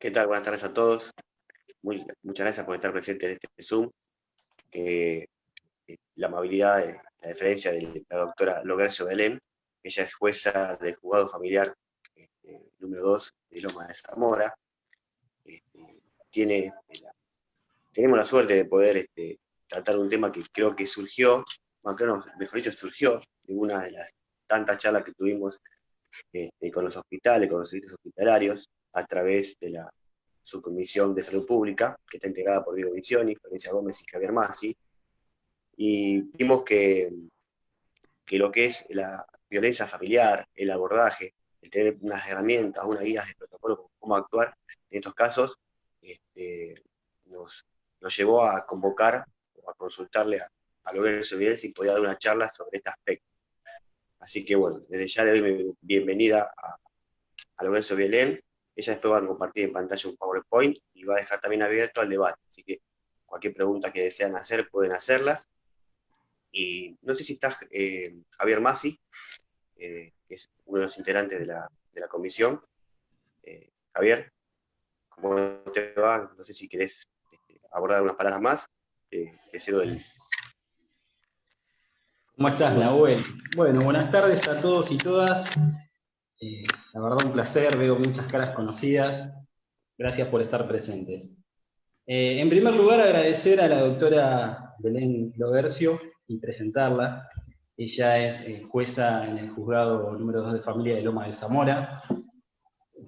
¿Qué tal? Buenas tardes a todos. Muchas gracias por estar presente en este Zoom. La amabilidad, la deferencia de la doctora Logercio Belén. Ella es jueza del juzgado familiar número 2 de Loma de Zamora. Tenemos la suerte de poder tratar un tema que creo que surgió, mejor dicho, surgió de una de las tantas charlas que tuvimos con los hospitales, con los servicios hospitalarios, a través de la Subcomisión de Salud Pública, que está integrada por Diego Visioni, Florencia Gómez y Javier Masi, y vimos que lo que es la violencia familiar, el abordaje, el tener unas herramientas, unas guías de protocolo, cómo actuar en estos casos, nos llevó a convocar o a consultarle a Lorenzo Vidal si podía dar una charla sobre este aspecto. Así que bueno, desde ya le doy bienvenida a Lorenzo Belén. Ella después va a compartir en pantalla un PowerPoint y va a dejar también abierto al debate. Así que cualquier pregunta que desean hacer, pueden hacerlas. Y no sé si está Javier Masi, que es uno de los integrantes de la comisión. Javier, ¿cómo te va? No sé si querés abordar unas palabras más. Te cedo el... ¿Cómo estás, Nahuel? Bueno, buenas tardes a todos y todas. La verdad, un placer, veo muchas caras conocidas. Gracias por estar presentes. En primer lugar, agradecer a la doctora Belén Logercio y presentarla. Ella es jueza en el juzgado número 2 de familia de Loma de Zamora.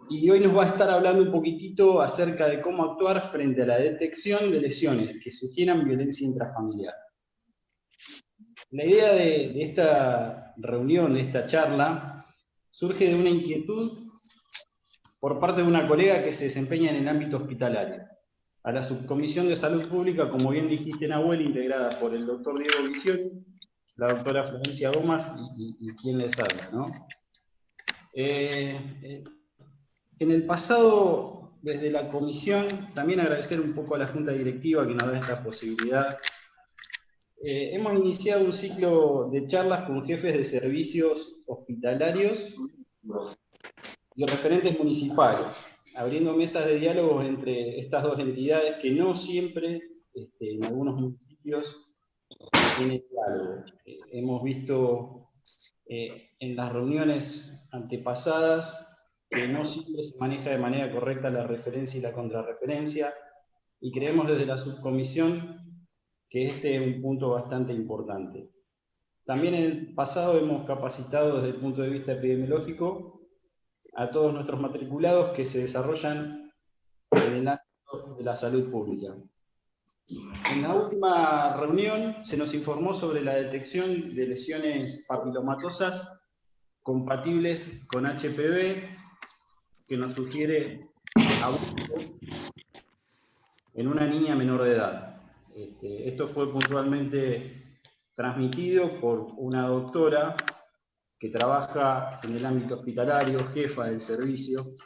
Y hoy nos va a estar hablando un poquitito acerca de cómo actuar frente a la detección de lesiones que sugieran violencia intrafamiliar. La idea de esta reunión, de esta charla, surge de una inquietud por parte de una colega que se desempeña en el ámbito hospitalario. A la Subcomisión de Salud Pública, como bien dijiste, Nahuel, integrada por el doctor Diego Visioni, la doctora Florencia Gómez y quien les habla, ¿no? En el pasado, desde la comisión, también agradecer un poco a la Junta Directiva que nos da esta posibilidad. Hemos iniciado un ciclo de charlas con jefes de servicios hospitalarios y referentes municipales, abriendo mesas de diálogo entre estas dos entidades que no siempre, en algunos municipios, tienen diálogo. Hemos visto en las reuniones antepasadas que no siempre se maneja de manera correcta la referencia y la contrarreferencia, y creemos desde la subcomisión que este es un punto bastante importante. También en el pasado hemos capacitado desde el punto de vista epidemiológico a todos nuestros matriculados que se desarrollan en el ámbito de la salud pública. En la última reunión se nos informó sobre la detección de lesiones papilomatosas compatibles con HPV, que nos sugiere abuso en una niña menor de edad. Esto fue puntualmente transmitido por una doctora que trabaja en el ámbito hospitalario, jefa del servicio.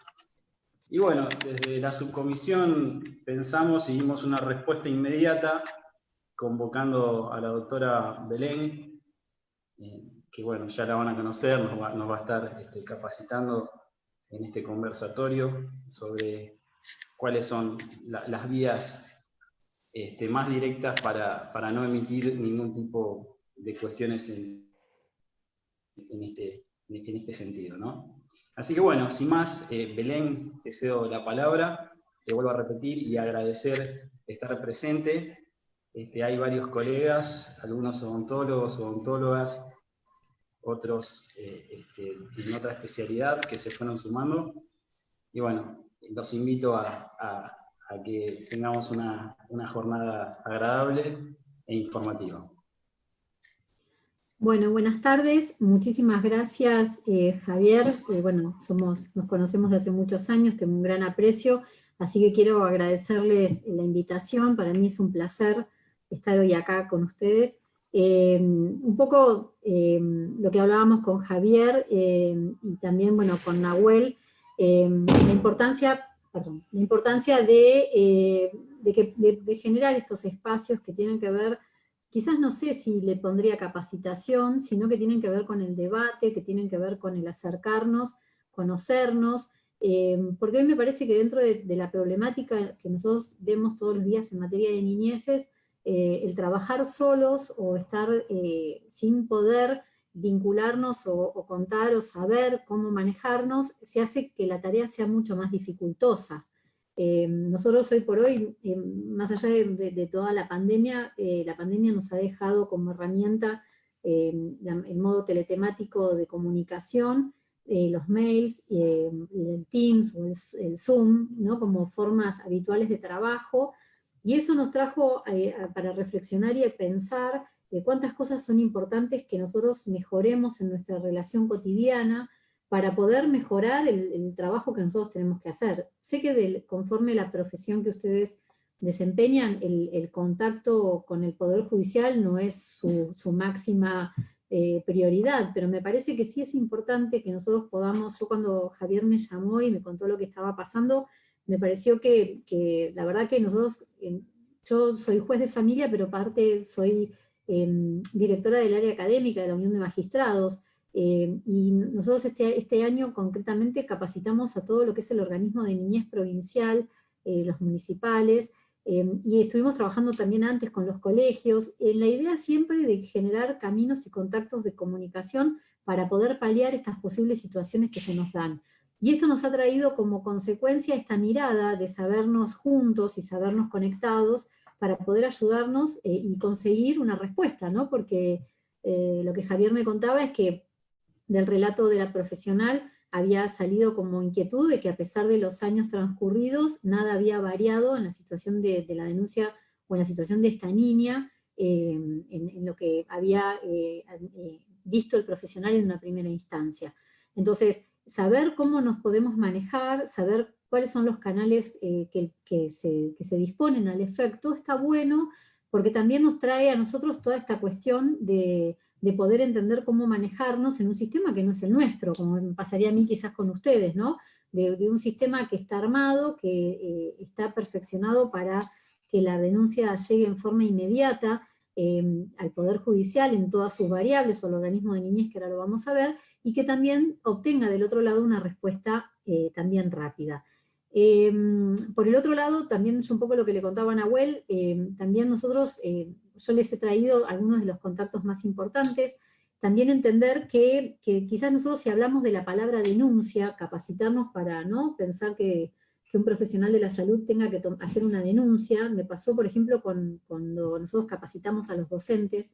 Y bueno, desde la subcomisión pensamos y dimos una respuesta inmediata, convocando a la doctora Belén, que bueno, ya la van a conocer, nos va a estar capacitando en este conversatorio sobre cuáles son las vías más directas para no emitir ningún tipo de cuestiones en este sentido, ¿no? Así que bueno, sin más, Belén, te cedo la palabra, te vuelvo a repetir y agradecer estar presente. Hay varios colegas, algunos odontólogos, odontólogas, otros en otra especialidad que se fueron sumando. Y bueno, los invito a que tengamos una jornada agradable e informativa. Bueno, buenas tardes, muchísimas gracias Javier, bueno, nos conocemos de hace muchos años, tengo un gran aprecio, así que quiero agradecerles la invitación, para mí es un placer estar hoy acá con ustedes. Un poco lo que hablábamos con Javier y también, bueno, con Nahuel, la importancia de generar estos espacios que tienen que ver, quizás no sé si le pondría capacitación, sino que tienen que ver con el debate, que tienen que ver con el acercarnos, conocernos, Porque hoy me parece que dentro de la problemática que nosotros vemos todos los días en materia de niñeces, el trabajar solos o estar sin poder vincularnos o contar o saber cómo manejarnos, se hace que la tarea sea mucho más dificultosa. Nosotros hoy por hoy, más allá de toda la pandemia nos ha dejado como herramienta el modo teletemático de comunicación, los mails, el Teams o el Zoom, ¿no? Como formas habituales de trabajo, y eso nos trajo para reflexionar y pensar cuántas cosas son importantes que nosotros mejoremos en nuestra relación cotidiana para poder mejorar el trabajo que nosotros tenemos que hacer. Sé que conforme la profesión que ustedes desempeñan, el contacto con el Poder Judicial no es su máxima prioridad, pero me parece que sí es importante que nosotros podamos, yo cuando Javier me llamó y me contó lo que estaba pasando, me pareció que la verdad que nosotros, yo soy juez de familia, pero aparte soy directora del área académica de la Unión de Magistrados, y nosotros este año concretamente capacitamos a todo lo que es el organismo de niñez provincial, los municipales, y estuvimos trabajando también antes con los colegios, en la idea siempre de generar caminos y contactos de comunicación para poder paliar estas posibles situaciones que se nos dan. Y esto nos ha traído como consecuencia esta mirada de sabernos juntos y sabernos conectados para poder ayudarnos y conseguir una respuesta, ¿no? Porque lo que Javier me contaba es que del relato de la profesional había salido como inquietud de que a pesar de los años transcurridos, nada había variado en la situación de la denuncia o en la situación de esta niña, en lo que había visto el profesional en una primera instancia. Entonces, saber cómo nos podemos manejar, saber cuáles son los canales que se disponen al efecto, está bueno, porque también nos trae a nosotros toda esta cuestión de poder entender cómo manejarnos en un sistema que no es el nuestro, como me pasaría a mí quizás con ustedes, ¿no? De un sistema que está armado, que está perfeccionado para que la denuncia llegue en forma inmediata al Poder Judicial en todas sus variables, o al organismo de niñez, que ahora lo vamos a ver, y que también obtenga del otro lado una respuesta también rápida. Por el otro lado, también es un poco lo que le contaba a Nahuel, también nosotros, yo les he traído algunos de los contactos más importantes, también entender que quizás nosotros, si hablamos de la palabra denuncia, capacitarnos para no pensar que un profesional de la salud tenga que hacer una denuncia. Me pasó, por ejemplo, cuando nosotros capacitamos a los docentes,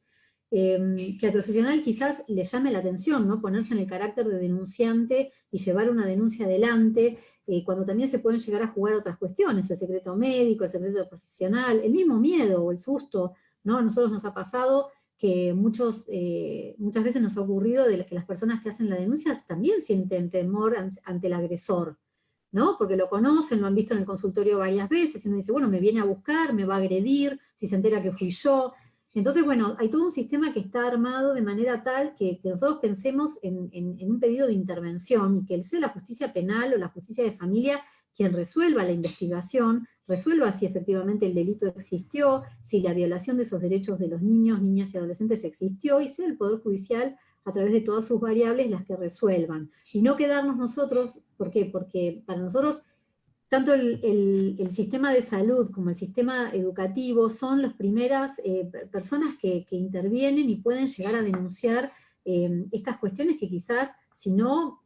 que al profesional quizás le llame la atención, ¿no? Ponerse en el carácter de denunciante y llevar una denuncia adelante, cuando también se pueden llegar a jugar otras cuestiones, el secreto médico, el secreto profesional, el mismo miedo o el susto, ¿no? A nosotros nos ha pasado que muchas veces nos ha ocurrido de que las personas que hacen la denuncia también sienten temor ante el agresor, ¿no? Porque lo conocen, lo han visto en el consultorio varias veces, y uno dice, bueno, me viene a buscar, me va a agredir, si se entera que fui yo. Entonces, bueno, hay todo un sistema que está armado de manera tal que nosotros pensemos en un pedido de intervención, y que sea la justicia penal o la justicia de familia quien resuelva la investigación, resuelva si efectivamente el delito existió, si la violación de esos derechos de los niños, niñas y adolescentes existió, y sea el Poder Judicial a través de todas sus variables las que resuelvan. Y no quedarnos nosotros, ¿por qué? Porque para nosotros tanto el sistema de salud como el sistema educativo son las primeras personas que intervienen y pueden llegar a denunciar estas cuestiones que quizás, si no,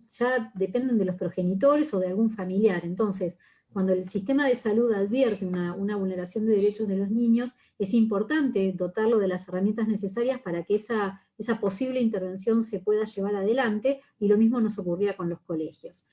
ya dependen de los progenitores o de algún familiar. Entonces, cuando el sistema de salud advierte una vulneración de derechos de los niños, es importante dotarlo de las herramientas necesarias para que esa posible intervención se pueda llevar adelante, y lo mismo nos ocurría con los colegios.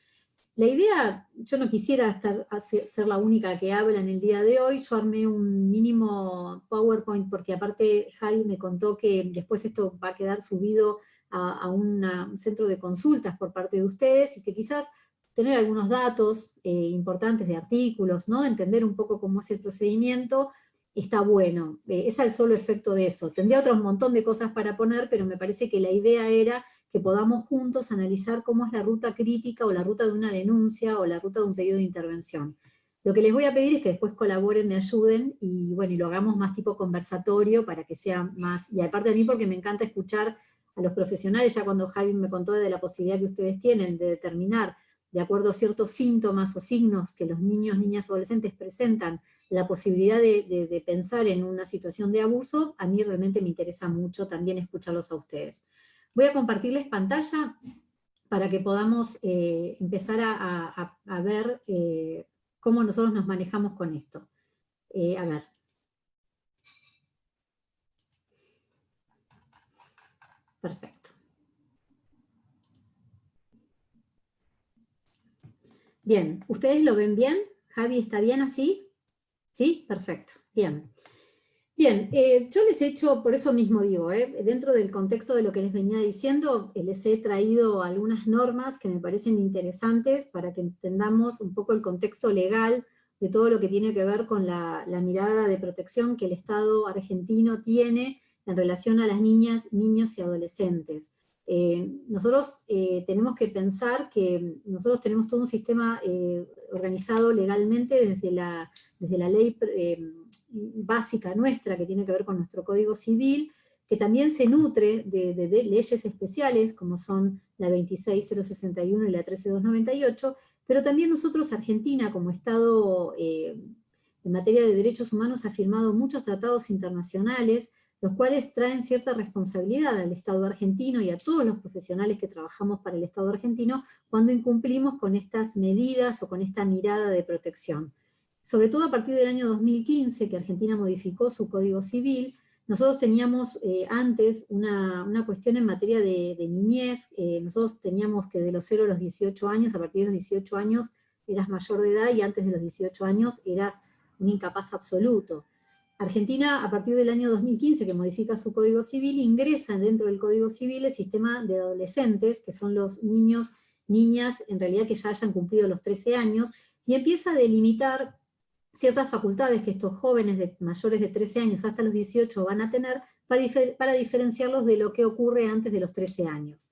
La idea, yo no quisiera ser la única que habla en el día de hoy, yo armé un mínimo PowerPoint, porque aparte Javi me contó que después esto va a quedar subido a un centro de consultas por parte de ustedes, y que quizás tener algunos datos importantes de artículos, ¿no? Entender un poco cómo es el procedimiento, está bueno. Es al solo efecto de eso. Tendría otro montón de cosas para poner, pero me parece que la idea era que podamos juntos analizar cómo es la ruta crítica, o la ruta de una denuncia, o la ruta de un pedido de intervención. Lo que les voy a pedir es que después colaboren, me ayuden, y bueno, y lo hagamos más tipo conversatorio, para que sea más, y aparte a mí porque me encanta escuchar a los profesionales, ya cuando Javi me contó de la posibilidad que ustedes tienen de determinar de acuerdo a ciertos síntomas o signos que los niños, niñas, adolescentes presentan, la posibilidad de pensar en una situación de abuso, a mí realmente me interesa mucho también escucharlos a ustedes. Voy a compartirles pantalla para que podamos empezar a ver cómo nosotros nos manejamos con esto. A ver. Perfecto. Bien, ¿ustedes lo ven bien? ¿Javi está bien así? ¿Sí? Perfecto. Bien. Bien, yo les he hecho, por eso mismo digo, dentro del contexto de lo que les venía diciendo, les he traído algunas normas que me parecen interesantes para que entendamos un poco el contexto legal de todo lo que tiene que ver con la mirada de protección que el Estado argentino tiene en relación a las niñas, niños y adolescentes. Nosotros tenemos que pensar que nosotros tenemos todo un sistema organizado legalmente desde la ley básica nuestra, que tiene que ver con nuestro Código Civil, que también se nutre de leyes especiales, como son la 26061 y la 13298, pero también nosotros, Argentina, como Estado en materia de derechos humanos, ha firmado muchos tratados internacionales, los cuales traen cierta responsabilidad al Estado argentino y a todos los profesionales que trabajamos para el Estado argentino cuando incumplimos con estas medidas o con esta mirada de protección. Sobre todo a partir del año 2015, que Argentina modificó su Código Civil, nosotros teníamos antes una cuestión en materia de niñez, nosotros teníamos que de los 0 a los 18 años, a partir de los 18 años eras mayor de edad y antes de los 18 años eras un incapaz absoluto. Argentina, a partir del año 2015, que modifica su Código Civil, ingresa dentro del Código Civil el sistema de adolescentes, que son los niños, niñas, en realidad que ya hayan cumplido los 13 años, y empieza a delimitar ciertas facultades que estos jóvenes de mayores de 13 años hasta los 18 van a tener para diferenciarlos de lo que ocurre antes de los 13 años.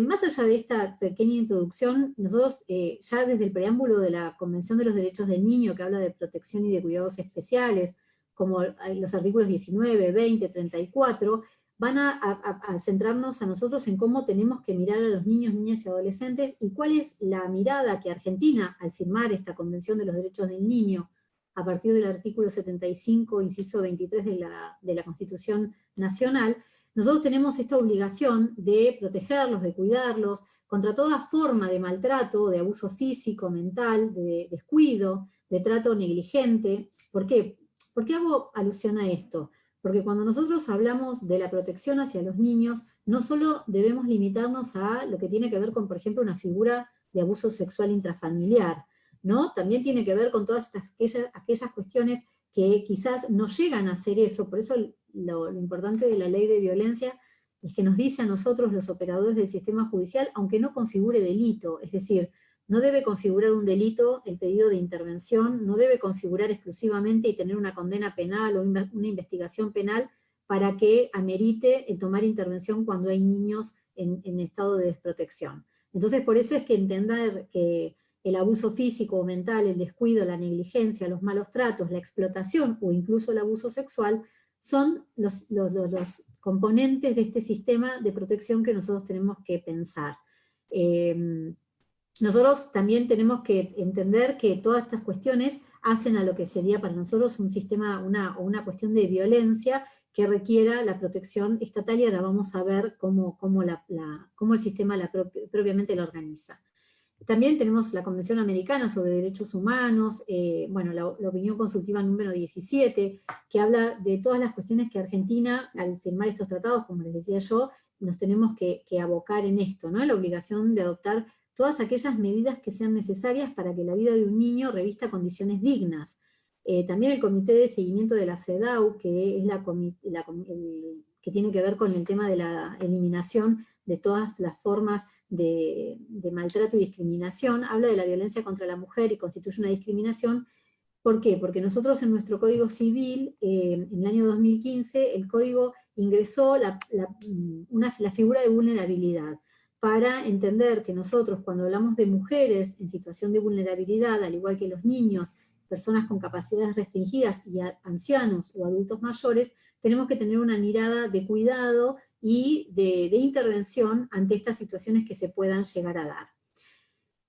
Más allá de esta pequeña introducción, nosotros ya desde el preámbulo de la Convención de los Derechos del Niño, que habla de protección y de cuidados especiales, como los artículos 19, 20, 34, van a centrarnos a nosotros en cómo tenemos que mirar a los niños, niñas y adolescentes, y cuál es la mirada que Argentina, al firmar esta Convención de los Derechos del Niño, a partir del artículo 75, inciso 23 de la Constitución Nacional, nosotros tenemos esta obligación de protegerlos, de cuidarlos, contra toda forma de maltrato, de abuso físico, mental, de descuido, de trato negligente. ¿Por qué? ¿Por qué hago alusión a esto? Porque cuando nosotros hablamos de la protección hacia los niños, no solo debemos limitarnos a lo que tiene que ver con, por ejemplo, una figura de abuso sexual intrafamiliar, ¿no? También tiene que ver con todas aquellas cuestiones que quizás no llegan a hacer eso. Por eso lo importante de la ley de violencia es que nos dice a nosotros, los operadores del sistema judicial, aunque no configure delito, es decir, no debe configurar un delito el pedido de intervención, no debe configurar exclusivamente y tener una condena penal o una investigación penal para que amerite el tomar intervención cuando hay niños en estado de desprotección. Entonces, por eso es que entender que el abuso físico o mental, el descuido, la negligencia, los malos tratos, la explotación o incluso el abuso sexual son los componentes de este sistema de protección que nosotros tenemos que pensar. Nosotros también tenemos que entender que todas estas cuestiones hacen a lo que sería para nosotros un sistema, una cuestión de violencia que requiera la protección estatal, y ahora vamos a ver cómo el sistema propiamente la organiza. También tenemos la Convención Americana sobre Derechos Humanos, bueno, la opinión consultiva número 17, que habla de todas las cuestiones que Argentina, al firmar estos tratados, como les decía yo, nos tenemos que abocar en esto, ¿no? La obligación de adoptar todas aquellas medidas que sean necesarias para que la vida de un niño revista condiciones dignas. También el Comité de Seguimiento de la CEDAW, que es que tiene que ver con el tema de la eliminación de todas las formas de maltrato y discriminación, habla de la violencia contra la mujer y constituye una discriminación. ¿Por qué? Porque nosotros en nuestro Código Civil, en el año 2015, el Código ingresó la figura de vulnerabilidad, para entender que nosotros cuando hablamos de mujeres en situación de vulnerabilidad, al igual que los niños, personas con capacidades restringidas y ancianos o adultos mayores, tenemos que tener una mirada de cuidado y de intervención ante estas situaciones que se puedan llegar a dar.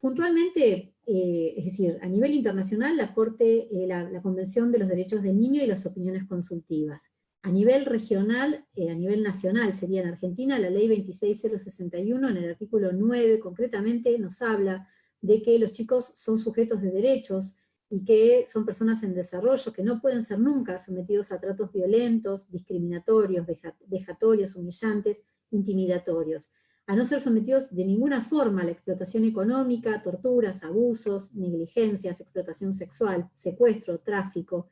Puntualmente, es decir, a nivel internacional, la Corte, la Convención de los Derechos del Niño y las opiniones consultivas. A nivel regional, a nivel nacional, sería en Argentina, la ley 26061, en el artículo 9, concretamente, nos habla de que los chicos son sujetos de derechos, y que son personas en desarrollo, que no pueden ser nunca sometidos a tratos violentos, discriminatorios, vejatorios, humillantes, intimidatorios, a no ser sometidos de ninguna forma a la explotación económica, torturas, abusos, negligencias, explotación sexual, secuestro, tráfico,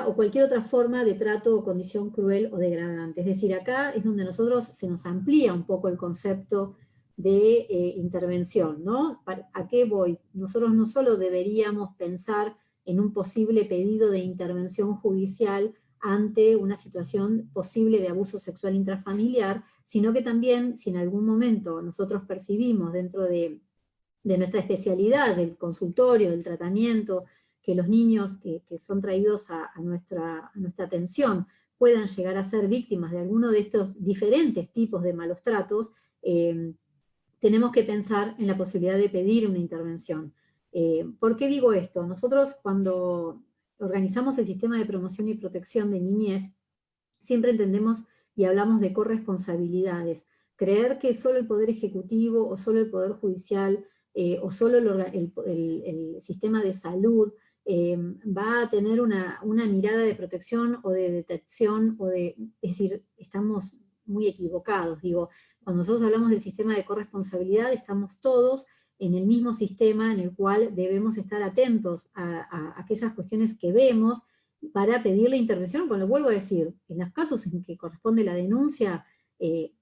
o cualquier otra forma de trato o condición cruel o degradante. Es decir, acá es donde se nos amplía un poco el concepto de intervención, ¿no? ¿A qué voy? Nosotros no solo deberíamos pensar en un posible pedido de intervención judicial ante una situación posible de abuso sexual intrafamiliar, sino que también, si en algún momento nosotros percibimos dentro de nuestra especialidad, del consultorio, del tratamiento, que los niños que son traídos a nuestra atención puedan llegar a ser víctimas de alguno de estos diferentes tipos de malos tratos, tenemos que pensar en la posibilidad de pedir una intervención. ¿Por qué digo esto? Nosotros cuando organizamos el sistema de promoción y protección de niñez, siempre entendemos y hablamos de corresponsabilidades. Creer que solo el Poder Ejecutivo o solo el Poder Judicial o solo el sistema de salud va a tener una mirada de protección o de detección, es decir, estamos muy equivocados. Digo, cuando nosotros hablamos del sistema de corresponsabilidad, estamos todos en el mismo sistema en el cual debemos estar atentos a aquellas cuestiones que vemos para pedir la intervención. Cuando vuelvo a decir, en los casos en que corresponde la denuncia,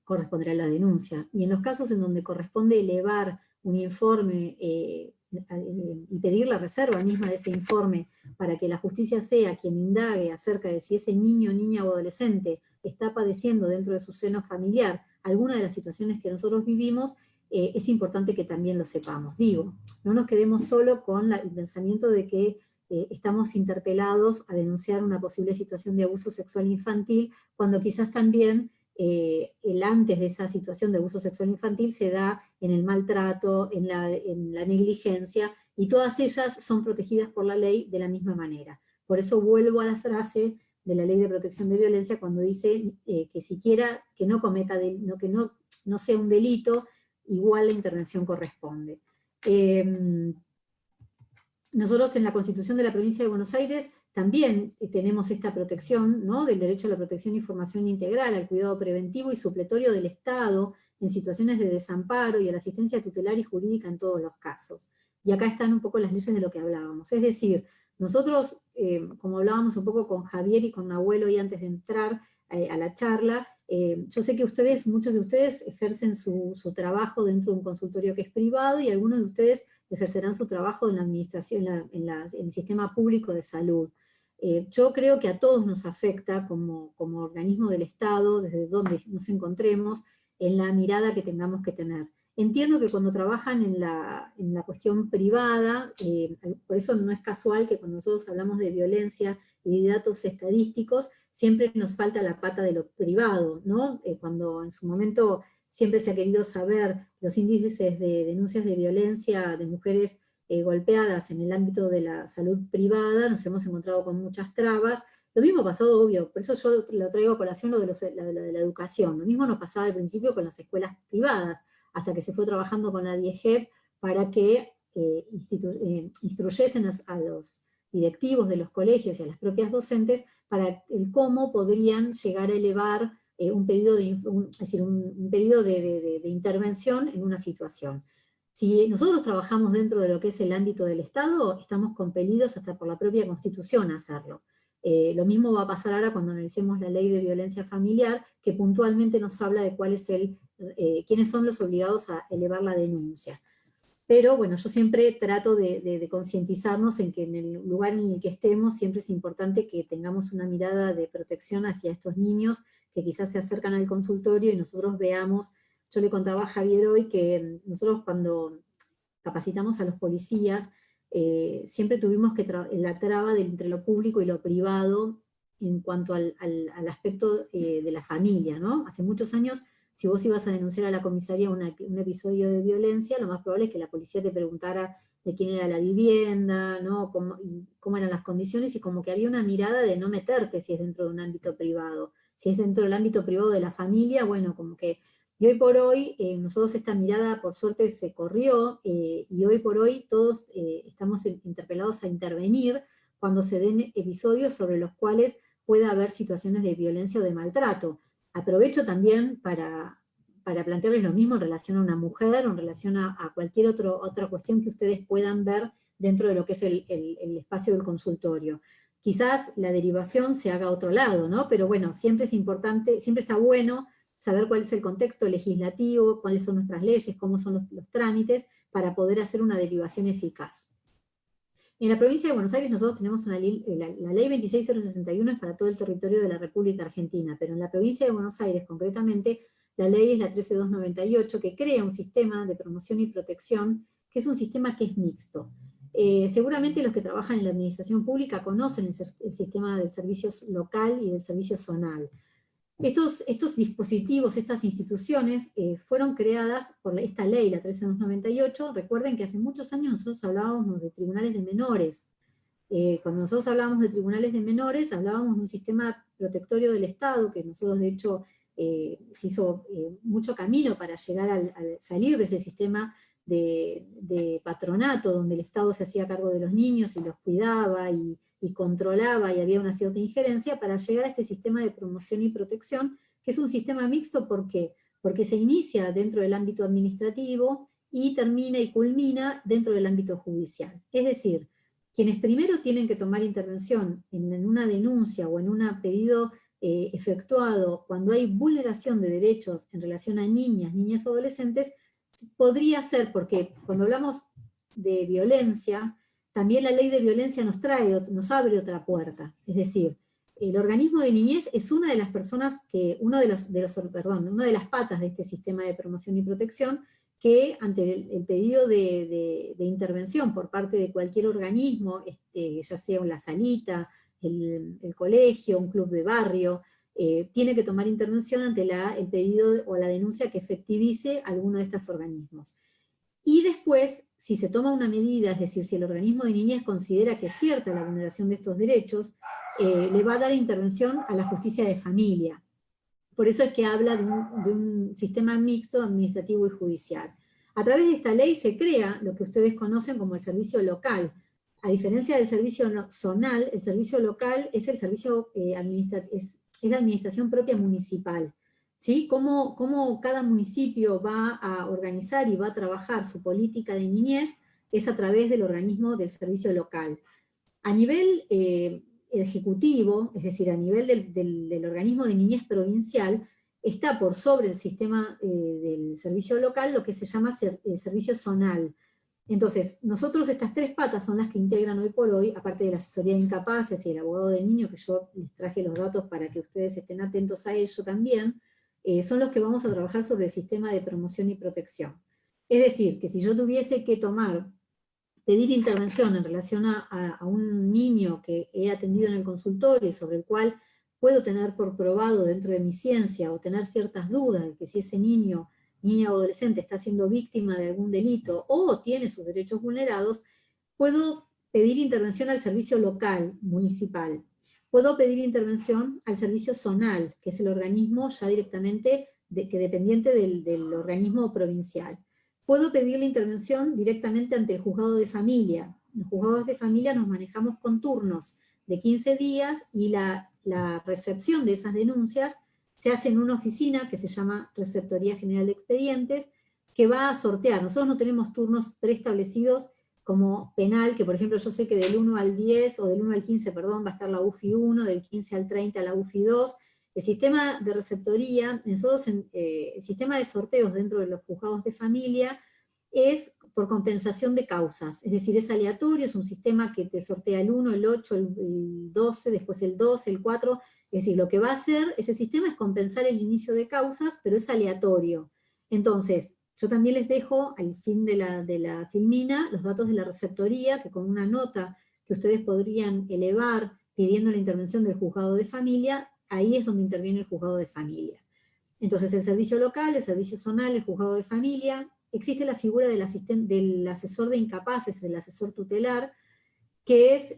corresponderá la denuncia, y en los casos en donde corresponde elevar un informe y pedir la reserva misma de ese informe para que la justicia sea quien indague acerca de si ese niño, niña o adolescente está padeciendo dentro de su seno familiar alguna de las situaciones que nosotros vivimos, es importante que también lo sepamos. Digo, no nos quedemos solo con el pensamiento de que estamos interpelados a denunciar una posible situación de abuso sexual infantil, cuando quizás también el antes de esa situación de abuso sexual infantil se da en el maltrato, en la negligencia, y todas ellas son protegidas por la ley de la misma manera. Por eso vuelvo a la frase de la Ley de Protección de Violencia cuando dice que siquiera que no cometa, que no sea un delito, igual la intervención corresponde. Nosotros en la Constitución de la Provincia de Buenos Aires también tenemos esta protección, ¿no?, del derecho a la protección e información integral, al cuidado preventivo y supletorio del Estado en situaciones de desamparo y a la asistencia tutelar y jurídica en todos los casos. Y acá están un poco las leyes de lo que hablábamos. Es decir, nosotros, como hablábamos un poco con Javier y con Nahuel hoy antes de entrar a la charla, yo sé que ustedes, muchos de ustedes ejercen su trabajo dentro de un consultorio que es privado, y algunos de ustedes ejercerán su trabajo en la administración, en el sistema público de salud. Yo creo que a todos nos afecta como organismo del Estado, desde donde nos encontremos, en la mirada que tengamos que tener. Entiendo que cuando trabajan en la cuestión privada, por eso no es casual que cuando nosotros hablamos de violencia y de datos estadísticos, siempre nos falta la pata de lo privado, ¿no? Cuando en su momento siempre se ha querido saber los índices de denuncias de violencia de mujeres golpeadas en el ámbito de la salud privada, nos hemos encontrado con muchas trabas. Lo mismo ha pasado, obvio, por eso yo lo traigo a colación lo de la educación. Lo mismo nos pasaba al principio con las escuelas privadas, hasta que se fue trabajando con la DIEGEP para que instruyesen a los directivos de los colegios y a las propias docentes para el cómo podrían llegar a elevar un pedido de intervención en una situación. Si nosotros trabajamos dentro de lo que es el ámbito del Estado, estamos compelidos hasta por la propia Constitución a hacerlo. Lo mismo va a pasar ahora cuando analicemos la Ley de Violencia Familiar, que puntualmente nos habla de quiénes son los obligados a elevar la denuncia. Pero bueno, yo siempre trato de concientizarnos en que en el lugar en el que estemos siempre es importante que tengamos una mirada de protección hacia estos niños que quizás se acercan al consultorio y nosotros veamos. Yo le contaba a Javier hoy que nosotros cuando capacitamos a los policías, siempre tuvimos que la traba entre lo público y lo privado en cuanto al aspecto de la familia, ¿no? Hace muchos años si vos ibas a denunciar a la comisaría un episodio de violencia, lo más probable es que la policía te preguntara de quién era la vivienda, ¿no? Cómo eran las condiciones, y como que había una mirada de no meterte si es dentro de un ámbito privado. Si es dentro del ámbito privado de la familia, bueno, como que... Y hoy por hoy, nosotros esta mirada, por suerte, se corrió, y hoy por hoy todos estamos interpelados a intervenir cuando se den episodios sobre los cuales pueda haber situaciones de violencia o de maltrato. Aprovecho también para plantearles lo mismo en relación a una mujer, o en relación a cualquier otra cuestión que ustedes puedan ver dentro de lo que es el espacio del consultorio. Quizás la derivación se haga a otro lado, ¿no? Pero bueno, siempre es importante, siempre está bueno saber cuál es el contexto legislativo, cuáles son nuestras leyes, cómo son los trámites, para poder hacer una derivación eficaz. En la provincia de Buenos Aires nosotros tenemos la ley 26061 es para todo el territorio de la República Argentina, pero en la provincia de Buenos Aires concretamente la ley es la 13298, que crea un sistema de promoción y protección, que es un sistema que es mixto. Seguramente los que trabajan en la administración pública conocen el sistema del servicio local y del servicio zonal. Estos dispositivos, estas instituciones, fueron creadas por esta ley, la 13298. Recuerden que hace muchos años nosotros hablábamos de tribunales de menores. Cuando nosotros hablábamos de tribunales de menores, hablábamos de un sistema protectorio del Estado, que nosotros de hecho se hizo mucho camino para llegar a salir de ese sistema de patronato, donde el Estado se hacía cargo de los niños y los cuidaba y controlaba, y había una cierta injerencia, para llegar a este sistema de promoción y protección, que es un sistema mixto. ¿Por qué? Porque se inicia dentro del ámbito administrativo y termina y culmina dentro del ámbito judicial. Es decir, quienes primero tienen que tomar intervención en una denuncia o en un pedido efectuado cuando hay vulneración de derechos en relación a niñas o adolescentes, podría ser, porque cuando hablamos de violencia, también la ley de violencia nos abre otra puerta. Es decir, el organismo de niñez es una de las personas una de las patas de este sistema de promoción y protección, que ante el pedido de intervención por parte de cualquier organismo, ya sea la salita, el colegio, un club de barrio, tiene que tomar intervención ante el pedido o la denuncia que efectivice alguno de estos organismos. Y después, si se toma una medida, es decir, si el organismo de niñez considera que es cierta la vulneración de estos derechos, le va a dar intervención a la justicia de familia. Por eso es que habla de un sistema mixto administrativo y judicial. A través de esta ley se crea lo que ustedes conocen como el servicio local. A diferencia del servicio zonal, el servicio local es el servicio es la administración propia municipal. ¿Sí? Cómo cada municipio va a organizar y va a trabajar su política de niñez es a través del organismo del servicio local. A nivel ejecutivo, es decir, a nivel del organismo de niñez provincial, está por sobre el sistema del servicio local lo que se llama servicio zonal. Entonces, nosotros estas tres patas son las que integran hoy por hoy, aparte de la asesoría de incapaces y el abogado de niño, que yo les traje los datos para que ustedes estén atentos a ello también, son los que vamos a trabajar sobre el sistema de promoción y protección. Es decir, que si yo tuviese que pedir intervención en relación a un niño que he atendido en el consultorio y sobre el cual puedo tener por probado dentro de mi ciencia o tener ciertas dudas de que si ese niña o adolescente está siendo víctima de algún delito o tiene sus derechos vulnerados, puedo pedir intervención al servicio local, municipal. Puedo pedir intervención al servicio zonal, que es el organismo ya directamente dependiente del organismo provincial. Puedo pedir la intervención directamente ante el juzgado de familia. En los juzgados de familia nos manejamos con turnos de 15 días y la recepción de esas denuncias se hace en una oficina que se llama Receptoría General de Expedientes, que va a sortear. Nosotros no tenemos turnos preestablecidos como penal, que por ejemplo yo sé que del 1 al 10, o del 1 al 15, perdón, va a estar la UFI 1, del 15 al 30 la UFI 2. El sistema de receptoría, nosotros el sistema de sorteos dentro de los juzgados de familia es por compensación de causas, es decir, es aleatorio, es un sistema que te sortea el 1, el 8, el 12, después el 12, el 4, es decir, lo que va a hacer ese sistema es compensar el inicio de causas, pero es aleatorio. Entonces, yo también les dejo al fin de la filmina los datos de la receptoría, que con una nota que ustedes podrían elevar pidiendo la intervención del juzgado de familia, ahí es donde interviene el juzgado de familia. Entonces el servicio local, el servicio zonal, el juzgado de familia, existe la figura del asesor de incapaces, el asesor tutelar, que es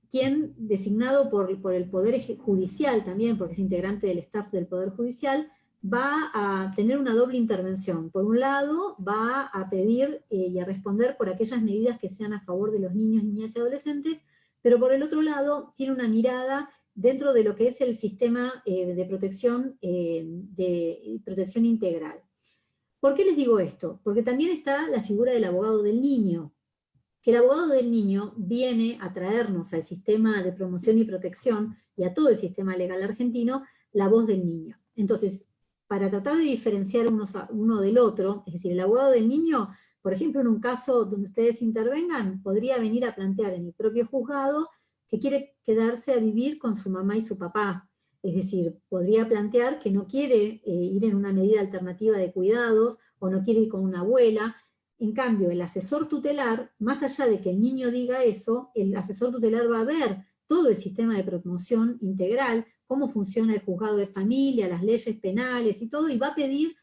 quien, designado por el Poder Judicial también, porque es integrante del staff del Poder Judicial, va a tener una doble intervención. Por un lado, va a pedir y a responder por aquellas medidas que sean a favor de los niños, niñas y adolescentes, pero por el otro lado, tiene una mirada dentro de lo que es el sistema de protección integral. ¿Por qué les digo esto? Porque también está la figura del abogado del niño, que el abogado del niño viene a traernos al sistema de promoción y protección y a todo el sistema legal argentino la voz del niño. Entonces, para tratar de diferenciar uno del otro, es decir, el abogado del niño, por ejemplo, en un caso donde ustedes intervengan, podría venir a plantear en el propio juzgado que quiere quedarse a vivir con su mamá y su papá. Es decir, podría plantear que no quiere ir en una medida alternativa de cuidados, o no quiere ir con una abuela. En cambio, el asesor tutelar, más allá de que el niño diga eso, el asesor tutelar va a ver todo el sistema de promoción integral, cómo funciona el juzgado de familia, las leyes penales y todo, y va a pedir,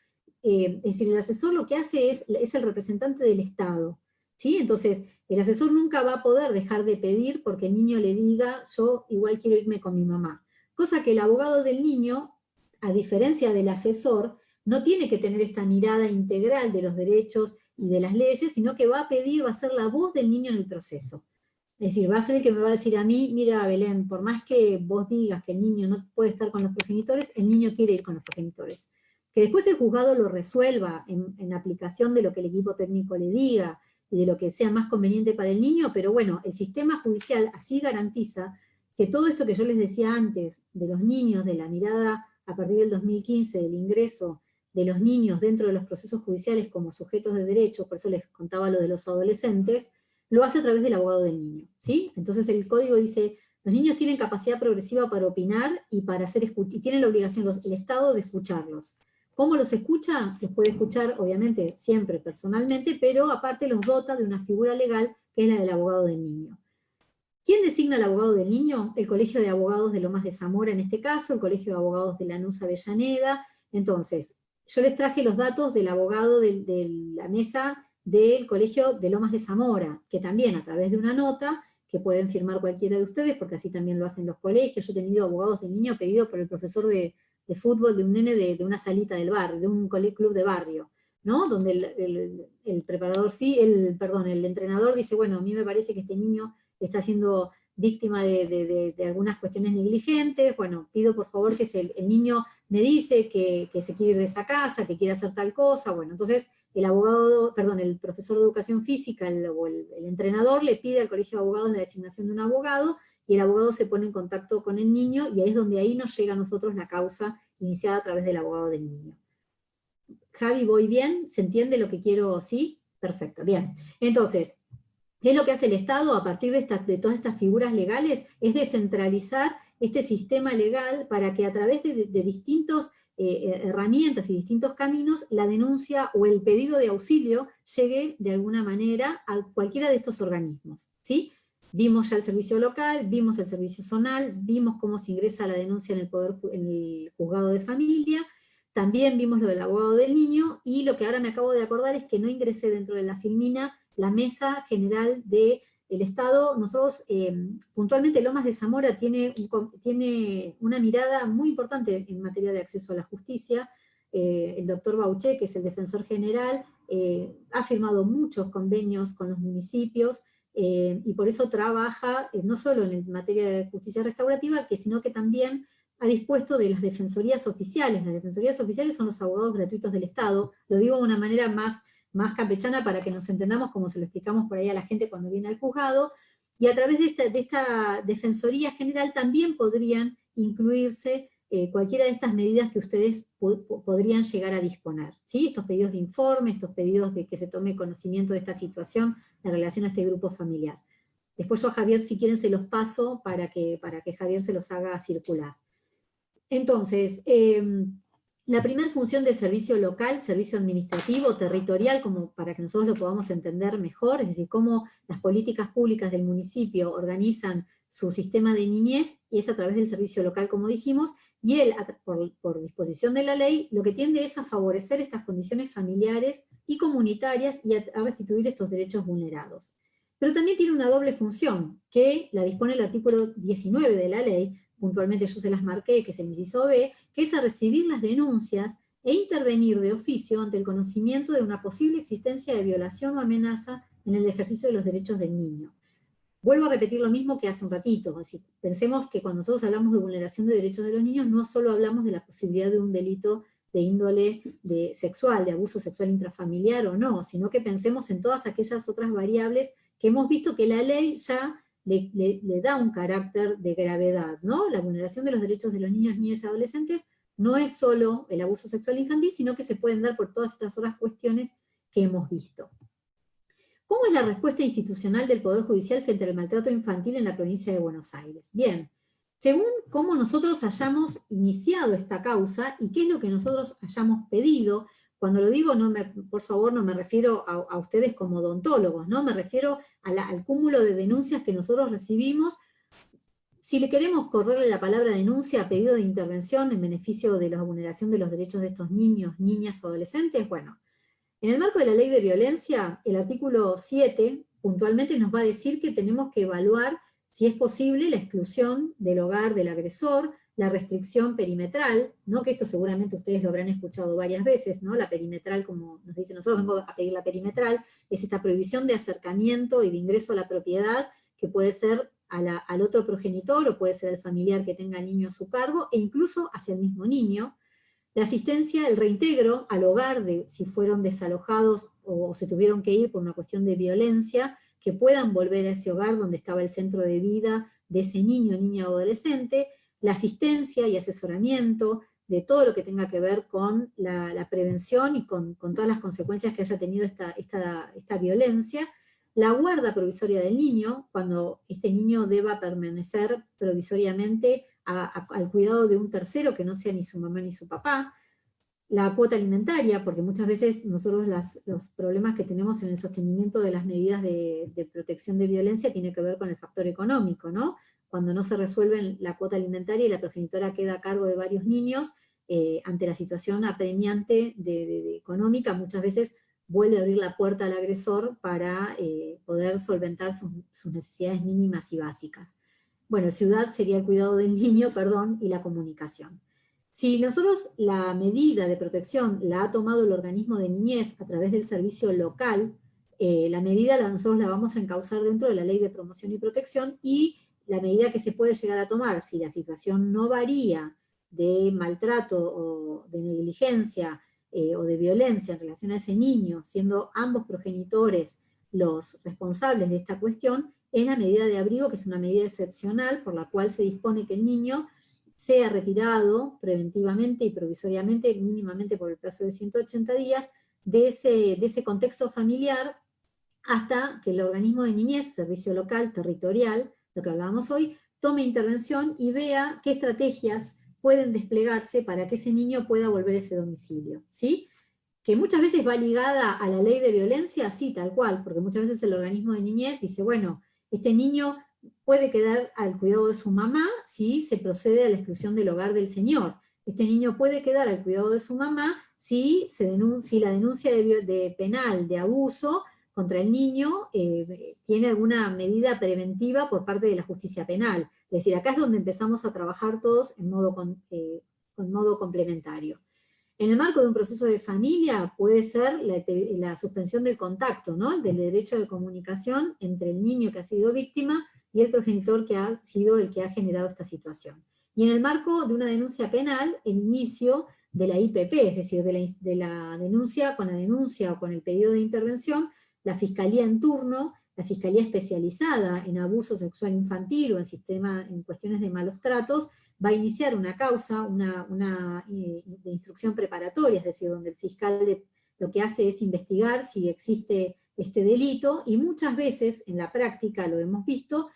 es decir, el asesor lo que hace es el representante del Estado, ¿sí? Entonces, el asesor nunca va a poder dejar de pedir porque el niño le diga, yo igual quiero irme con mi mamá. Cosa que el abogado del niño, a diferencia del asesor, no tiene que tener esta mirada integral de los derechos y de las leyes, sino que va a pedir, va a ser la voz del niño en el proceso. Es decir, va a ser el que me va a decir a mí, mira Belén, por más que vos digas que el niño no puede estar con los progenitores, el niño quiere ir con los progenitores. Que después el juzgado lo resuelva en aplicación de lo que el equipo técnico le diga y de lo que sea más conveniente para el niño, pero bueno, el sistema judicial así garantiza que todo esto que yo les decía antes, de los niños, de la mirada a partir del 2015, del ingreso de los niños dentro de los procesos judiciales como sujetos de derecho, por eso les contaba lo de los adolescentes, lo hace a través del abogado del niño, ¿sí? Entonces el código dice, los niños tienen capacidad progresiva para opinar y para hacer y tienen la obligación el Estado de escucharlos. ¿Cómo los escucha? Los puede escuchar, obviamente, siempre personalmente, pero aparte los dota de una figura legal que es la del abogado del niño. ¿Quién designa al abogado del niño? El Colegio de Abogados de Lomas de Zamora en este caso, el Colegio de Abogados de Lanús Avellaneda. Entonces, yo les traje los datos del abogado de la mesa del Colegio de Lomas de Zamora, que también a través de una nota, que pueden firmar cualquiera de ustedes, porque así también lo hacen los colegios. Yo he tenido abogados de niño pedidos por el profesor de fútbol de un nene de una salita del barrio, de un club de barrio, ¿no? Donde el entrenador dice, bueno, a mí me parece que este niño está siendo víctima de algunas cuestiones negligentes, bueno, pido por favor que el niño me dice que se quiere ir de esa casa, que quiere hacer tal cosa, bueno, entonces el profesor de educación física o el entrenador le pide al colegio de abogados la designación de un abogado, y el abogado se pone en contacto con el niño, y ahí es donde ahí nos llega a nosotros la causa iniciada a través del abogado del niño. Javi, ¿voy bien? ¿Se entiende lo que quiero? ¿Sí? Perfecto, bien. Entonces, ¿qué es lo que hace el Estado a partir de todas estas figuras legales? Es descentralizar este sistema legal para que a través de distintas herramientas y distintos caminos, la denuncia o el pedido de auxilio llegue de alguna manera a cualquiera de estos organismos, ¿sí? Vimos ya el servicio local, vimos el servicio zonal, vimos cómo se ingresa la denuncia en el juzgado de familia, también vimos lo del abogado del niño, y lo que ahora me acabo de acordar es que no ingresé dentro de la Filmina la Mesa General del Estado. Nosotros, puntualmente Lomas de Zamora tiene una mirada muy importante en materia de acceso a la justicia. El doctor Bauché, que es el defensor general, ha firmado muchos convenios con los municipios, y por eso trabaja no solo en materia de justicia restaurativa, sino que también ha dispuesto de las defensorías oficiales. Las defensorías oficiales son los abogados gratuitos del Estado, lo digo de una manera más campechana para que nos entendamos, como se lo explicamos por ahí a la gente cuando viene al juzgado, y a través de esta Defensoría General también podrían incluirse cualquiera de estas medidas que ustedes podrían llegar a disponer, ¿sí? Estos pedidos de informe, estos pedidos de que se tome conocimiento de esta situación en relación a este grupo familiar. Después yo a Javier, si quieren, se los paso para que Javier se los haga circular. Entonces, la primera función del servicio local, servicio administrativo, territorial, como para que nosotros lo podamos entender mejor, es decir, cómo las políticas públicas del municipio organizan su sistema de niñez, y es a través del servicio local, como dijimos, y él, por disposición de la ley, lo que tiende es a favorecer estas condiciones familiares y comunitarias y a restituir estos derechos vulnerados. Pero también tiene una doble función, que la dispone el artículo 19 de la ley, puntualmente yo se las marqué, que es el inciso B, que es a recibir las denuncias e intervenir de oficio ante el conocimiento de una posible existencia de violación o amenaza en el ejercicio de los derechos del niño. Vuelvo a repetir lo mismo que hace un ratito, así, pensemos que cuando nosotros hablamos de vulneración de derechos de los niños, no solo hablamos de la posibilidad de un delito de índole sexual, de abuso sexual intrafamiliar o no, sino que pensemos en todas aquellas otras variables que hemos visto que la ley ya le da un carácter de gravedad, ¿no? La vulneración de los derechos de los niños, niñas y adolescentes no es solo el abuso sexual infantil, sino que se pueden dar por todas estas otras cuestiones que hemos visto. ¿Cómo es la respuesta institucional del Poder Judicial frente al maltrato infantil en la provincia de Buenos Aires? Bien, según cómo nosotros hayamos iniciado esta causa y qué es lo que nosotros hayamos pedido, cuando lo digo, por favor, no me refiero a ustedes como odontólogos, ¿no? Me refiero al cúmulo de denuncias que nosotros recibimos. Si le queremos correrle la palabra denuncia a pedido de intervención en beneficio de la vulneración de los derechos de estos niños, niñas o adolescentes, bueno, en el marco de la ley de violencia, el artículo 7 puntualmente nos va a decir que tenemos que evaluar si es posible la exclusión del hogar del agresor, la restricción perimetral, ¿no? Que esto seguramente ustedes lo habrán escuchado varias veces, ¿no? La perimetral, como nos dicen nosotros, vengo a pedir la perimetral, es esta prohibición de acercamiento y de ingreso a la propiedad, que puede ser al otro progenitor, o puede ser el familiar que tenga al niño a su cargo, e incluso hacia el mismo niño. La asistencia, el reintegro al hogar, si fueron desalojados o se tuvieron que ir por una cuestión de violencia, que puedan volver a ese hogar donde estaba el centro de vida de ese niño, niña o adolescente, la asistencia y asesoramiento de todo lo que tenga que ver con la prevención y con todas las consecuencias que haya tenido esta violencia, la guarda provisoria del niño, cuando este niño deba permanecer provisoriamente al cuidado de un tercero que no sea ni su mamá ni su papá, la cuota alimentaria, porque muchas veces nosotros los problemas que tenemos en el sostenimiento de las medidas de protección de violencia tiene que ver con el factor económico, ¿no? Cuando no se resuelve la cuota alimentaria y la progenitora queda a cargo de varios niños, ante la situación apremiante económica, muchas veces vuelve a abrir la puerta al agresor para poder solventar sus necesidades mínimas y básicas. Bueno, ciudad sería el cuidado del niño, perdón, y la comunicación. Si nosotros la medida de protección la ha tomado el organismo de niñez a través del servicio local, la medida nosotros la vamos a encauzar dentro de la ley de promoción y protección, y la medida que se puede llegar a tomar, si la situación no varía de maltrato o de negligencia o de violencia en relación a ese niño, siendo ambos progenitores los responsables de esta cuestión, es la medida de abrigo, que es una medida excepcional por la cual se dispone que el niño sea retirado preventivamente y provisoriamente, mínimamente por el plazo de 180 días, de ese contexto familiar, hasta que el organismo de niñez, servicio local, territorial, lo que hablábamos hoy, tome intervención y vea qué estrategias pueden desplegarse para que ese niño pueda volver a ese domicilio, ¿sí? Que muchas veces va ligada a la ley de violencia, sí, tal cual, porque muchas veces el organismo de niñez dice, bueno, este niño puede quedar al cuidado de su mamá si se procede a la exclusión del hogar del señor. Este niño puede quedar al cuidado de su mamá si la denuncia de penal de abuso contra el niño tiene alguna medida preventiva por parte de la justicia penal. Es decir, acá es donde empezamos a trabajar todos en modo complementario. En el marco de un proceso de familia puede ser la suspensión del contacto, ¿no? Del derecho de comunicación entre el niño que ha sido víctima y el progenitor que ha sido el que ha generado esta situación. Y en el marco de una denuncia penal, el inicio de la IPP, es decir, de la denuncia o con el pedido de intervención, la fiscalía en turno, la fiscalía especializada en abuso sexual infantil o en cuestiones de malos tratos, va a iniciar una causa, de instrucción preparatoria, es decir, donde el fiscal lo que hace es investigar si existe este delito, y muchas veces en la práctica, lo hemos visto,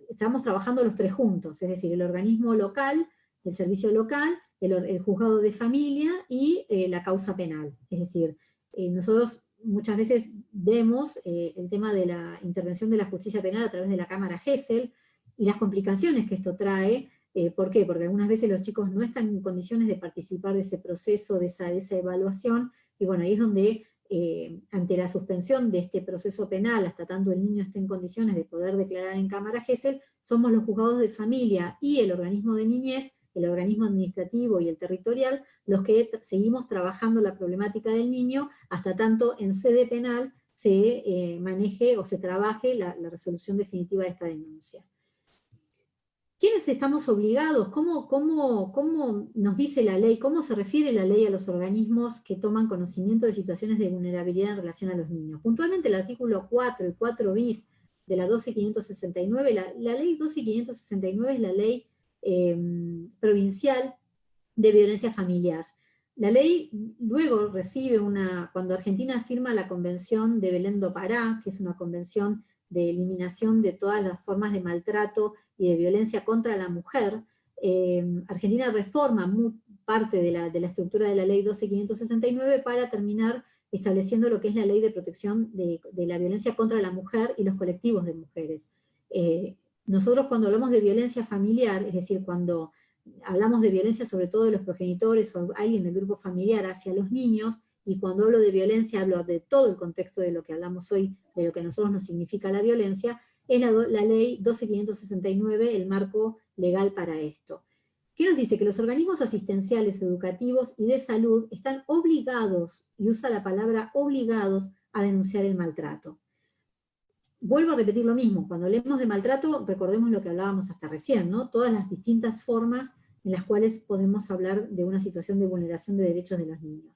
estamos trabajando los tres juntos, es decir, el organismo local, el servicio local, el juzgado de familia y la causa penal. Es decir, nosotros muchas veces vemos el tema de la intervención de la justicia penal a través de la Cámara Gesell, y las complicaciones que esto trae. ¿Por qué? Porque algunas veces los chicos no están en condiciones de participar de ese proceso, de esa evaluación, y bueno, ahí es donde, ante la suspensión de este proceso penal, hasta tanto el niño esté en condiciones de poder declarar en Cámara Gesell, somos los juzgados de familia y el organismo de niñez, el organismo administrativo y el territorial, los que seguimos trabajando la problemática del niño, hasta tanto en sede penal se maneje o se trabaje la resolución definitiva de esta denuncia. ¿Quiénes estamos obligados? ¿Cómo nos dice la ley? ¿Cómo se refiere la ley a los organismos que toman conocimiento de situaciones de vulnerabilidad en relación a los niños? Puntualmente el artículo 4 y 4 bis de la 12.569, la ley 12.569 es la ley provincial de violencia familiar. La ley luego recibe cuando Argentina firma la Convención de Belén do Pará, que es una convención de eliminación de todas las formas de maltrato y de violencia contra la mujer, Argentina reforma parte de la estructura de la ley 12.569 para terminar estableciendo lo que es la ley de protección de la violencia contra la mujer y los colectivos de mujeres. Nosotros cuando hablamos de violencia familiar, es decir, cuando hablamos de violencia sobre todo de los progenitores o alguien del grupo familiar hacia los niños, y cuando hablo de violencia hablo de todo el contexto de lo que hablamos hoy, de lo que a nosotros nos significa la violencia, es la ley 12.569 el marco legal para esto. ¿Qué nos dice? Que los organismos asistenciales, educativos y de salud están obligados, y usa la palabra obligados, a denunciar el maltrato. Vuelvo a repetir lo mismo, cuando hablemos de maltrato, recordemos lo que hablábamos hasta recién, ¿no? Todas las distintas formas en las cuales podemos hablar de una situación de vulneración de derechos de los niños.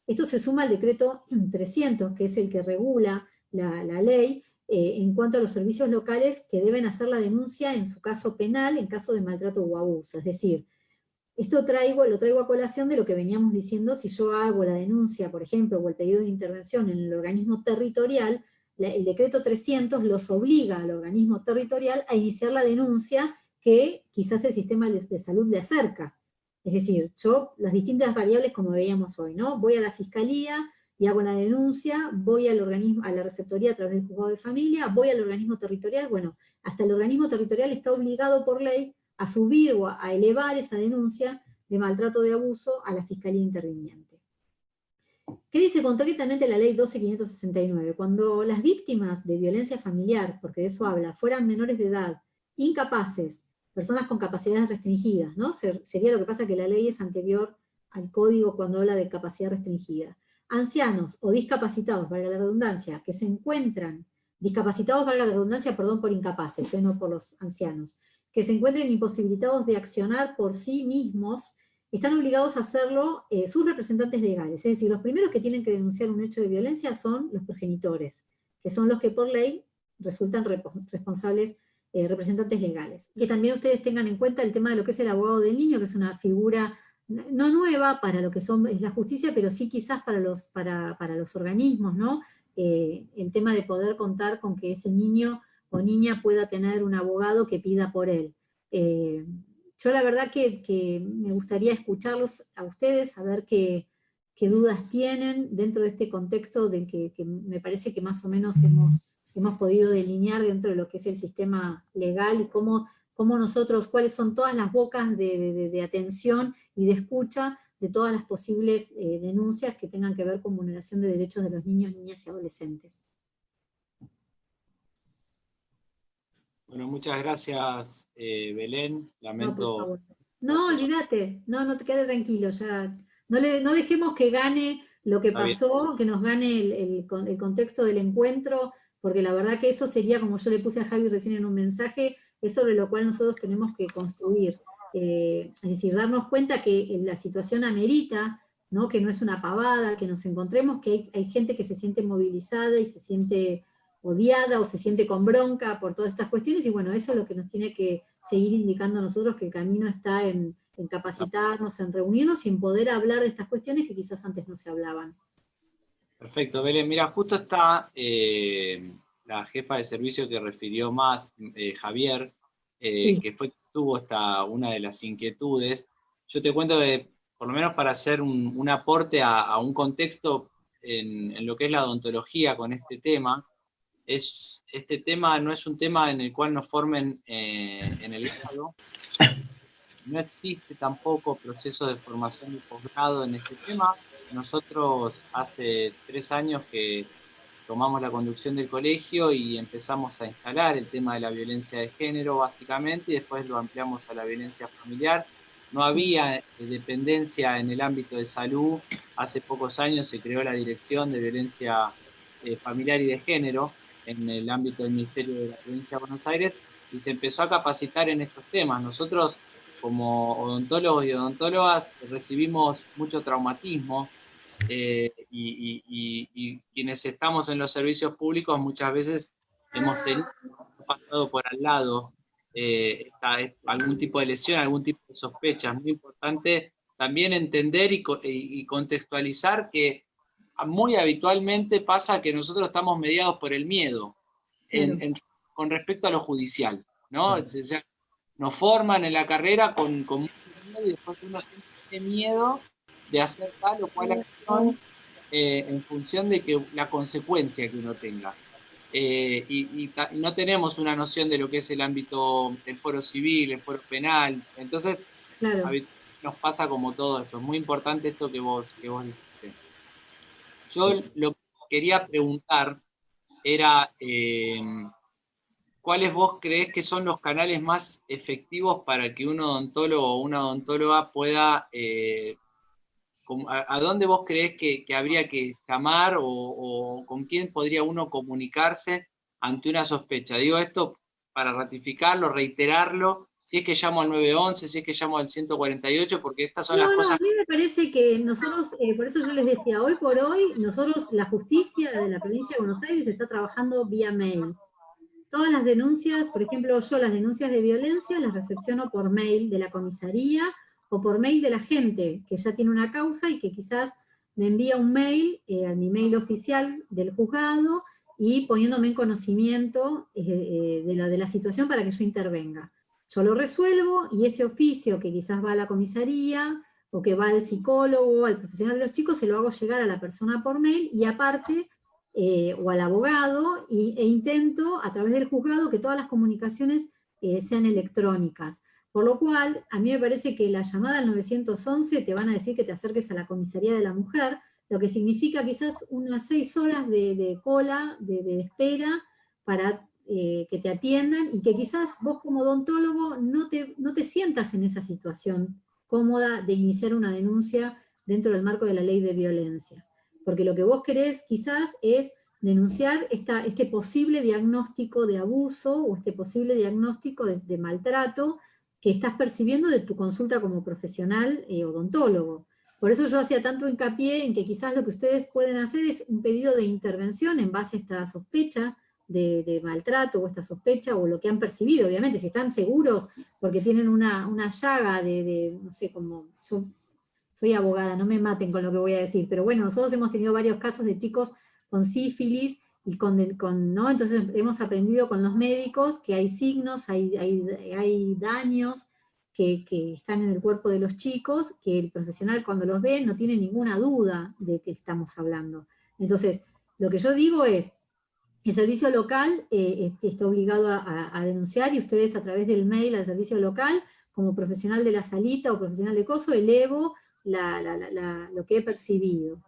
Esto se suma al decreto 300, que es el que regula la ley, en cuanto a los servicios locales que deben hacer la denuncia en su caso penal, en caso de maltrato o abuso. Es decir, esto lo traigo a colación de lo que veníamos diciendo: si yo hago la denuncia, por ejemplo, o el pedido de intervención en el organismo territorial, el decreto 300 los obliga al organismo territorial a iniciar la denuncia que quizás el sistema de salud le acerca. Es decir, las distintas variables como veíamos hoy, ¿no? Voy a la fiscalía y hago la denuncia, voy al organismo, a la receptoría a través del juzgado de familia, voy al organismo territorial. Bueno, hasta el organismo territorial está obligado por ley a subir o a elevar esa denuncia de maltrato o de abuso a la fiscalía interviniente. ¿Qué dice concretamente la ley 12.569? Cuando las víctimas de violencia familiar, porque de eso habla, fueran menores de edad, incapaces, personas con capacidades restringidas, ¿no? Sería lo que pasa que la ley es anterior al código cuando habla de capacidad restringida. Ancianos o discapacitados, valga la redundancia, que se encuentran, discapacitados, valga la redundancia, perdón, por incapaces, no por los ancianos, que se encuentren imposibilitados de accionar por sí mismos, están obligados a hacerlo sus representantes legales. Es decir, los primeros que tienen que denunciar un hecho de violencia son los progenitores, que son los que por ley resultan responsables, representantes legales. Que también ustedes tengan en cuenta el tema de lo que es el abogado del niño, que es una figura no nueva para lo que es la justicia, pero sí quizás para los organismos, ¿no? El tema de poder contar con que ese niño o niña pueda tener un abogado que pida por él. Yo la verdad que me gustaría escucharlos a ustedes, a ver qué dudas tienen dentro de este contexto del que me parece que más o menos hemos podido delinear dentro de lo que es el sistema legal, y cómo nosotros, cuáles son todas las bocas de atención y de escucha de todas las posibles denuncias que tengan que ver con vulneración de derechos de los niños, niñas y adolescentes. Bueno, muchas gracias, Belén. Lamento. No, olvídate, no te quedes tranquilo, ya. No dejemos que gane lo que pasó, que nos gane el contexto del encuentro, porque la verdad que eso sería, como yo le puse a Javi recién en un mensaje, es sobre lo cual nosotros tenemos que construir. Es decir, darnos cuenta que la situación amerita, ¿no? Que no es una pavada, que nos encontremos, que hay gente que se siente movilizada y se siente odiada o se siente con bronca por todas estas cuestiones, y bueno, eso es lo que nos tiene que seguir indicando a nosotros, que el camino está en capacitarnos, en reunirnos y en poder hablar de estas cuestiones que quizás antes no se hablaban. Perfecto, Belén. Mira, justo está la jefa de servicio que refirió más, Javier, sí, que tuvo una de las inquietudes. Yo te cuento que, por lo menos para hacer un aporte a un contexto, en lo que es la odontología con este tema, este tema no es un tema en el cual nos formen en el grado. No existe tampoco proceso de formación de posgrado en este tema. Nosotros hace 3 años que tomamos la conducción del colegio y empezamos a instalar el tema de la violencia de género, básicamente, y después lo ampliamos a la violencia familiar. No había dependencia en el ámbito de salud. Hace pocos años se creó la Dirección de Violencia Familiar y de Género en el ámbito del Ministerio de la Provincia de Buenos Aires y se empezó a capacitar en estos temas. Nosotros, como odontólogos y odontólogas, recibimos mucho traumatismo y quienes estamos en los servicios públicos muchas veces hemos pasado por al lado algún tipo de lesión, algún tipo de sospecha. Es muy importante también entender y contextualizar que muy habitualmente pasa que nosotros estamos mediados por el miedo con respecto a lo judicial, ¿no? O sea, nos forman en la carrera con mucho miedo y después uno tiene miedo de hacer tal o cual acción en función de que la consecuencia que uno tenga. Y no tenemos una noción de lo que es el ámbito del foro civil, el foro penal. Entonces, nos pasa como todo esto. Es muy importante esto que vos dijiste. Yo lo que quería preguntar era, ¿cuáles vos creés que son los canales más efectivos para que un odontólogo o una odontóloga pueda, a dónde vos creés que habría que llamar o con quién podría uno comunicarse ante una sospecha? Digo esto para ratificarlo, reiterarlo, si es que llamo al 911, si es que llamo al 148, porque estas son las cosas... a mí me parece que nosotros, por eso yo les decía, hoy por hoy, nosotros, la justicia de la provincia de Buenos Aires está trabajando vía mail. Todas las denuncias, por ejemplo, yo las denuncias de violencia las recepciono por mail de la comisaría o por mail de la gente que ya tiene una causa y que quizás me envía un mail a mi mail oficial del juzgado y poniéndome en conocimiento de la situación para que yo intervenga. Yo lo resuelvo y ese oficio que quizás va a la comisaría o que va al psicólogo, al profesional de los chicos, se lo hago llegar a la persona por mail y aparte... o al abogado, e intento a través del juzgado que todas las comunicaciones sean electrónicas. Por lo cual, a mí me parece que la llamada al 911 te van a decir que te acerques a la comisaría de la mujer, lo que significa quizás unas 6 horas de cola, de espera, para que te atiendan, y que quizás vos como odontólogo no te sientas en esa situación cómoda de iniciar una denuncia dentro del marco de la ley de violencia. Porque lo que vos querés quizás es denunciar este posible diagnóstico de abuso o este posible diagnóstico de maltrato que estás percibiendo de tu consulta como profesional odontólogo. Por eso yo hacía tanto hincapié en que quizás lo que ustedes pueden hacer es un pedido de intervención en base a esta sospecha de maltrato o esta sospecha o lo que han percibido, obviamente, si están seguros porque tienen una llaga no sé, como yo... Soy abogada, no me maten con lo que voy a decir, pero bueno, nosotros hemos tenido varios casos de chicos con sífilis, y ¿no? Entonces hemos aprendido con los médicos que hay signos, hay daños que están en el cuerpo de los chicos, que el profesional cuando los ve no tiene ninguna duda de que estamos hablando. Entonces, lo que yo digo es, el servicio local está obligado a denunciar, y ustedes a través del mail al servicio local, como profesional de la salita o profesional de coso, elevo lo que he percibido.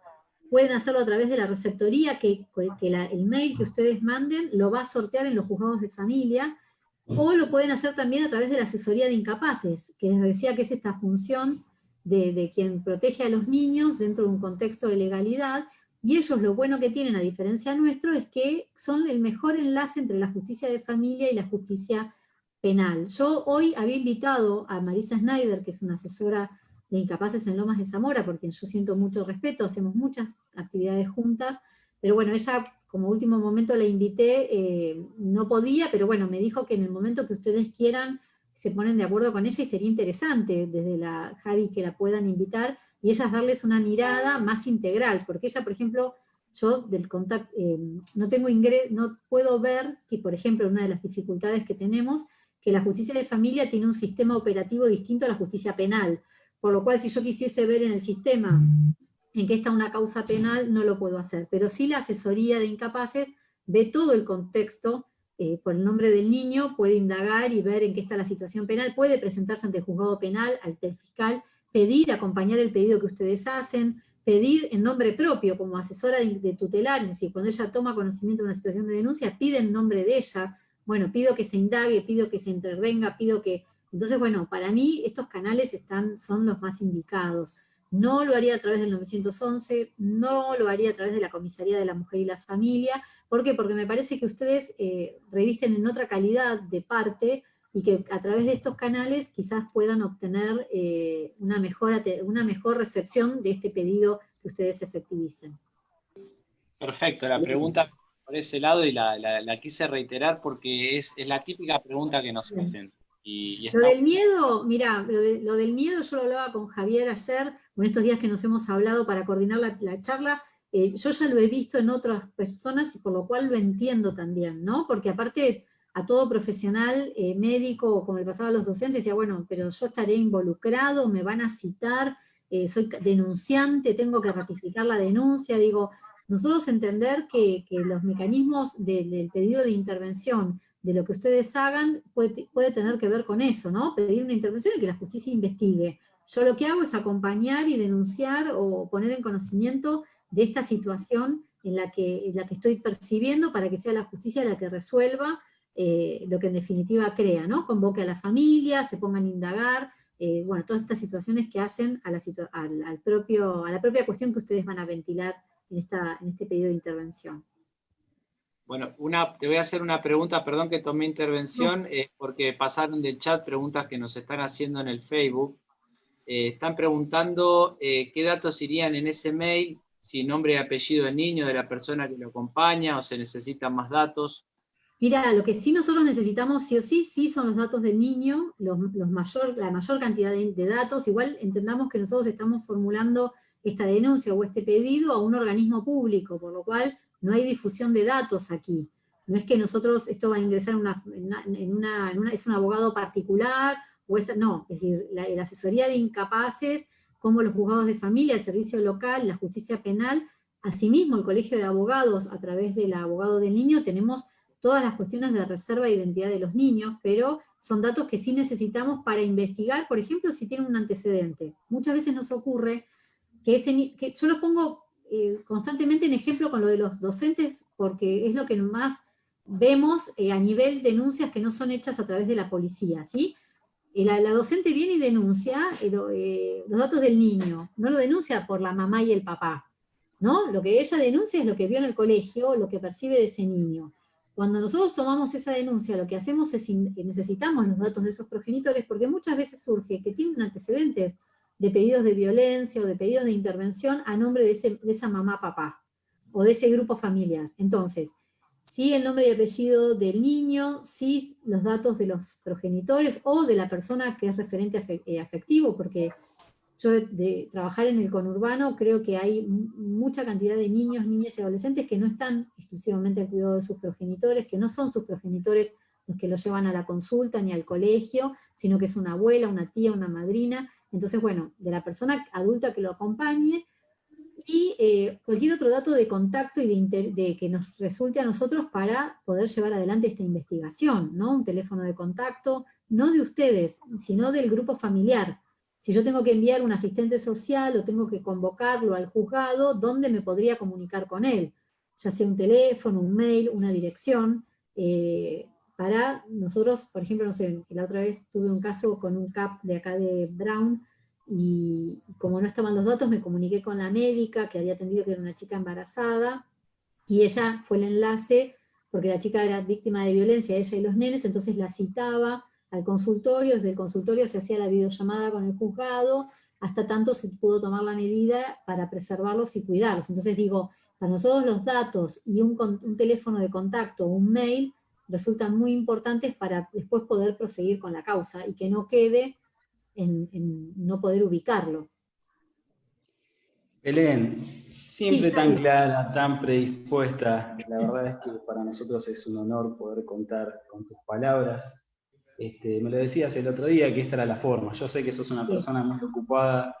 Pueden hacerlo a través de la receptoría, que el mail que ustedes manden lo va a sortear en los juzgados de familia, o lo pueden hacer también a través de la asesoría de incapaces, que les decía que es esta función de quien protege a los niños dentro de un contexto de legalidad, y ellos lo bueno que tienen, a diferencia nuestro, es que son el mejor enlace entre la justicia de familia y la justicia penal. Yo hoy había invitado a Marisa Schneider, que es una asesora de incapaces en Lomas de Zamora, porque yo siento mucho respeto, hacemos muchas actividades juntas, pero bueno, ella como último momento la invité, no podía, pero bueno, me dijo que en el momento que ustedes quieran, se ponen de acuerdo con ella, y sería interesante desde la Javi que la puedan invitar, y ellas darles una mirada más integral, porque ella, por ejemplo, yo del contacto, no puedo ver que, por ejemplo, una de las dificultades que tenemos, que la justicia de familia tiene un sistema operativo distinto a la justicia penal. Por lo cual, si yo quisiese ver en el sistema en que está una causa penal, no lo puedo hacer. Pero sí la asesoría de incapaces ve todo el contexto, por el nombre del niño, puede indagar y ver en qué está la situación penal, puede presentarse ante el juzgado penal, ante el fiscal, pedir, acompañar el pedido que ustedes hacen, pedir en nombre propio, como asesora de tutelar, es decir, cuando ella toma conocimiento de una situación de denuncia, pide en nombre de ella, bueno, pido que se indague, pido que se intervenga, pido que... Entonces, bueno, para mí estos canales son los más indicados. No lo haría a través del 911, no lo haría a través de la Comisaría de la Mujer y la Familia. ¿Por qué? Porque me parece que ustedes revisten en otra calidad de parte y que a través de estos canales quizás puedan obtener una mejor recepción de este pedido que ustedes efectivicen. Perfecto, la pregunta por ese lado y la quise reiterar porque es la típica pregunta que nos hacen. Lo del miedo, mirá, lo del miedo yo lo hablaba con Javier ayer, o en estos días que nos hemos hablado para coordinar la charla, yo ya lo he visto en otras personas y por lo cual lo entiendo también, ¿no? Porque aparte a todo profesional médico, como le pasaba a los docentes, decía, bueno, pero yo estaré involucrado, me van a citar, soy denunciante, tengo que ratificar la denuncia, digo, nosotros entender que los mecanismos del pedido de intervención, de lo que ustedes hagan, puede tener que ver con eso, ¿no? Pedir una intervención y que la justicia investigue. Yo lo que hago es acompañar y denunciar o poner en conocimiento de esta situación en la que estoy percibiendo para que sea la justicia la que resuelva lo que en definitiva crea, ¿no? Convoque a la familia, se pongan a indagar, bueno, todas estas situaciones que hacen a la propia cuestión que ustedes van a ventilar en este pedido de intervención. Bueno, te voy a hacer una pregunta, perdón que tomé intervención, No. porque pasaron del chat preguntas que nos están haciendo en el Facebook. Están preguntando qué datos irían en ese mail, si nombre y apellido del niño, de la persona que lo acompaña, o se necesitan más datos. Mira, lo que sí nosotros necesitamos sí o sí son los datos del niño, la mayor cantidad de datos. Igual entendamos que nosotros estamos formulando esta denuncia o este pedido a un organismo público, por lo cual no hay difusión de datos aquí. No es que nosotros, esto va a ingresar es un abogado particular, no, es decir, la asesoría de incapaces, como los juzgados de familia, el servicio local, la justicia penal, asimismo el colegio de abogados, a través del abogado del niño, tenemos todas las cuestiones de reserva de identidad de los niños, pero son datos que sí necesitamos para investigar, por ejemplo, si tienen un antecedente. Muchas veces nos ocurre que yo lo pongo constantemente en ejemplo con lo de los docentes, porque es lo que más vemos a nivel denuncias que no son hechas a través de la policía, ¿sí? La docente viene y denuncia los datos del niño, no lo denuncia por la mamá y el papá, ¿no? Lo que ella denuncia es lo que vio en el colegio, lo que percibe de ese niño. Cuando nosotros tomamos esa denuncia, lo que hacemos es que necesitamos los datos de esos progenitores, porque muchas veces surge que tienen antecedentes de pedidos de violencia o de pedidos de intervención a nombre de esa mamá-papá, o de ese grupo familiar. Entonces, sí el nombre y apellido del niño, sí los datos de los progenitores, o de la persona que es referente afectivo, porque yo de trabajar en el conurbano creo que hay mucha cantidad de niños, niñas y adolescentes que no están exclusivamente al cuidado de sus progenitores, que no son sus progenitores los que los llevan a la consulta ni al colegio, sino que es una abuela, una tía, una madrina. Entonces, bueno, de la persona adulta que lo acompañe, y cualquier otro dato de contacto y de que nos resulte a nosotros para poder llevar adelante esta investigación, ¿no? Un teléfono de contacto, no de ustedes, sino del grupo familiar. Si yo tengo que enviar un asistente social o tengo que convocarlo al juzgado, ¿dónde me podría comunicar con él? Ya sea un teléfono, un mail, una dirección, para nosotros, por ejemplo, no sé, la otra vez tuve un caso con un CAP de acá de Brown, y como no estaban los datos, me comuniqué con la médica que había atendido, que era una chica embarazada, y ella fue el enlace, porque la chica era víctima de violencia, ella y los nenes, entonces la citaba al consultorio, desde el consultorio se hacía la videollamada con el juzgado, hasta tanto se pudo tomar la medida para preservarlos y cuidarlos. Entonces digo, para nosotros los datos y un teléfono de contacto, un mail, resultan muy importantes para después poder proseguir con la causa, y que no quede en no poder ubicarlo. Belén, siempre Sí, tan clara, tan predispuesta, la verdad es que para nosotros es un honor poder contar con tus palabras. Me lo decías el otro día que esta era la forma. Yo sé que sos una sí. persona muy ocupada,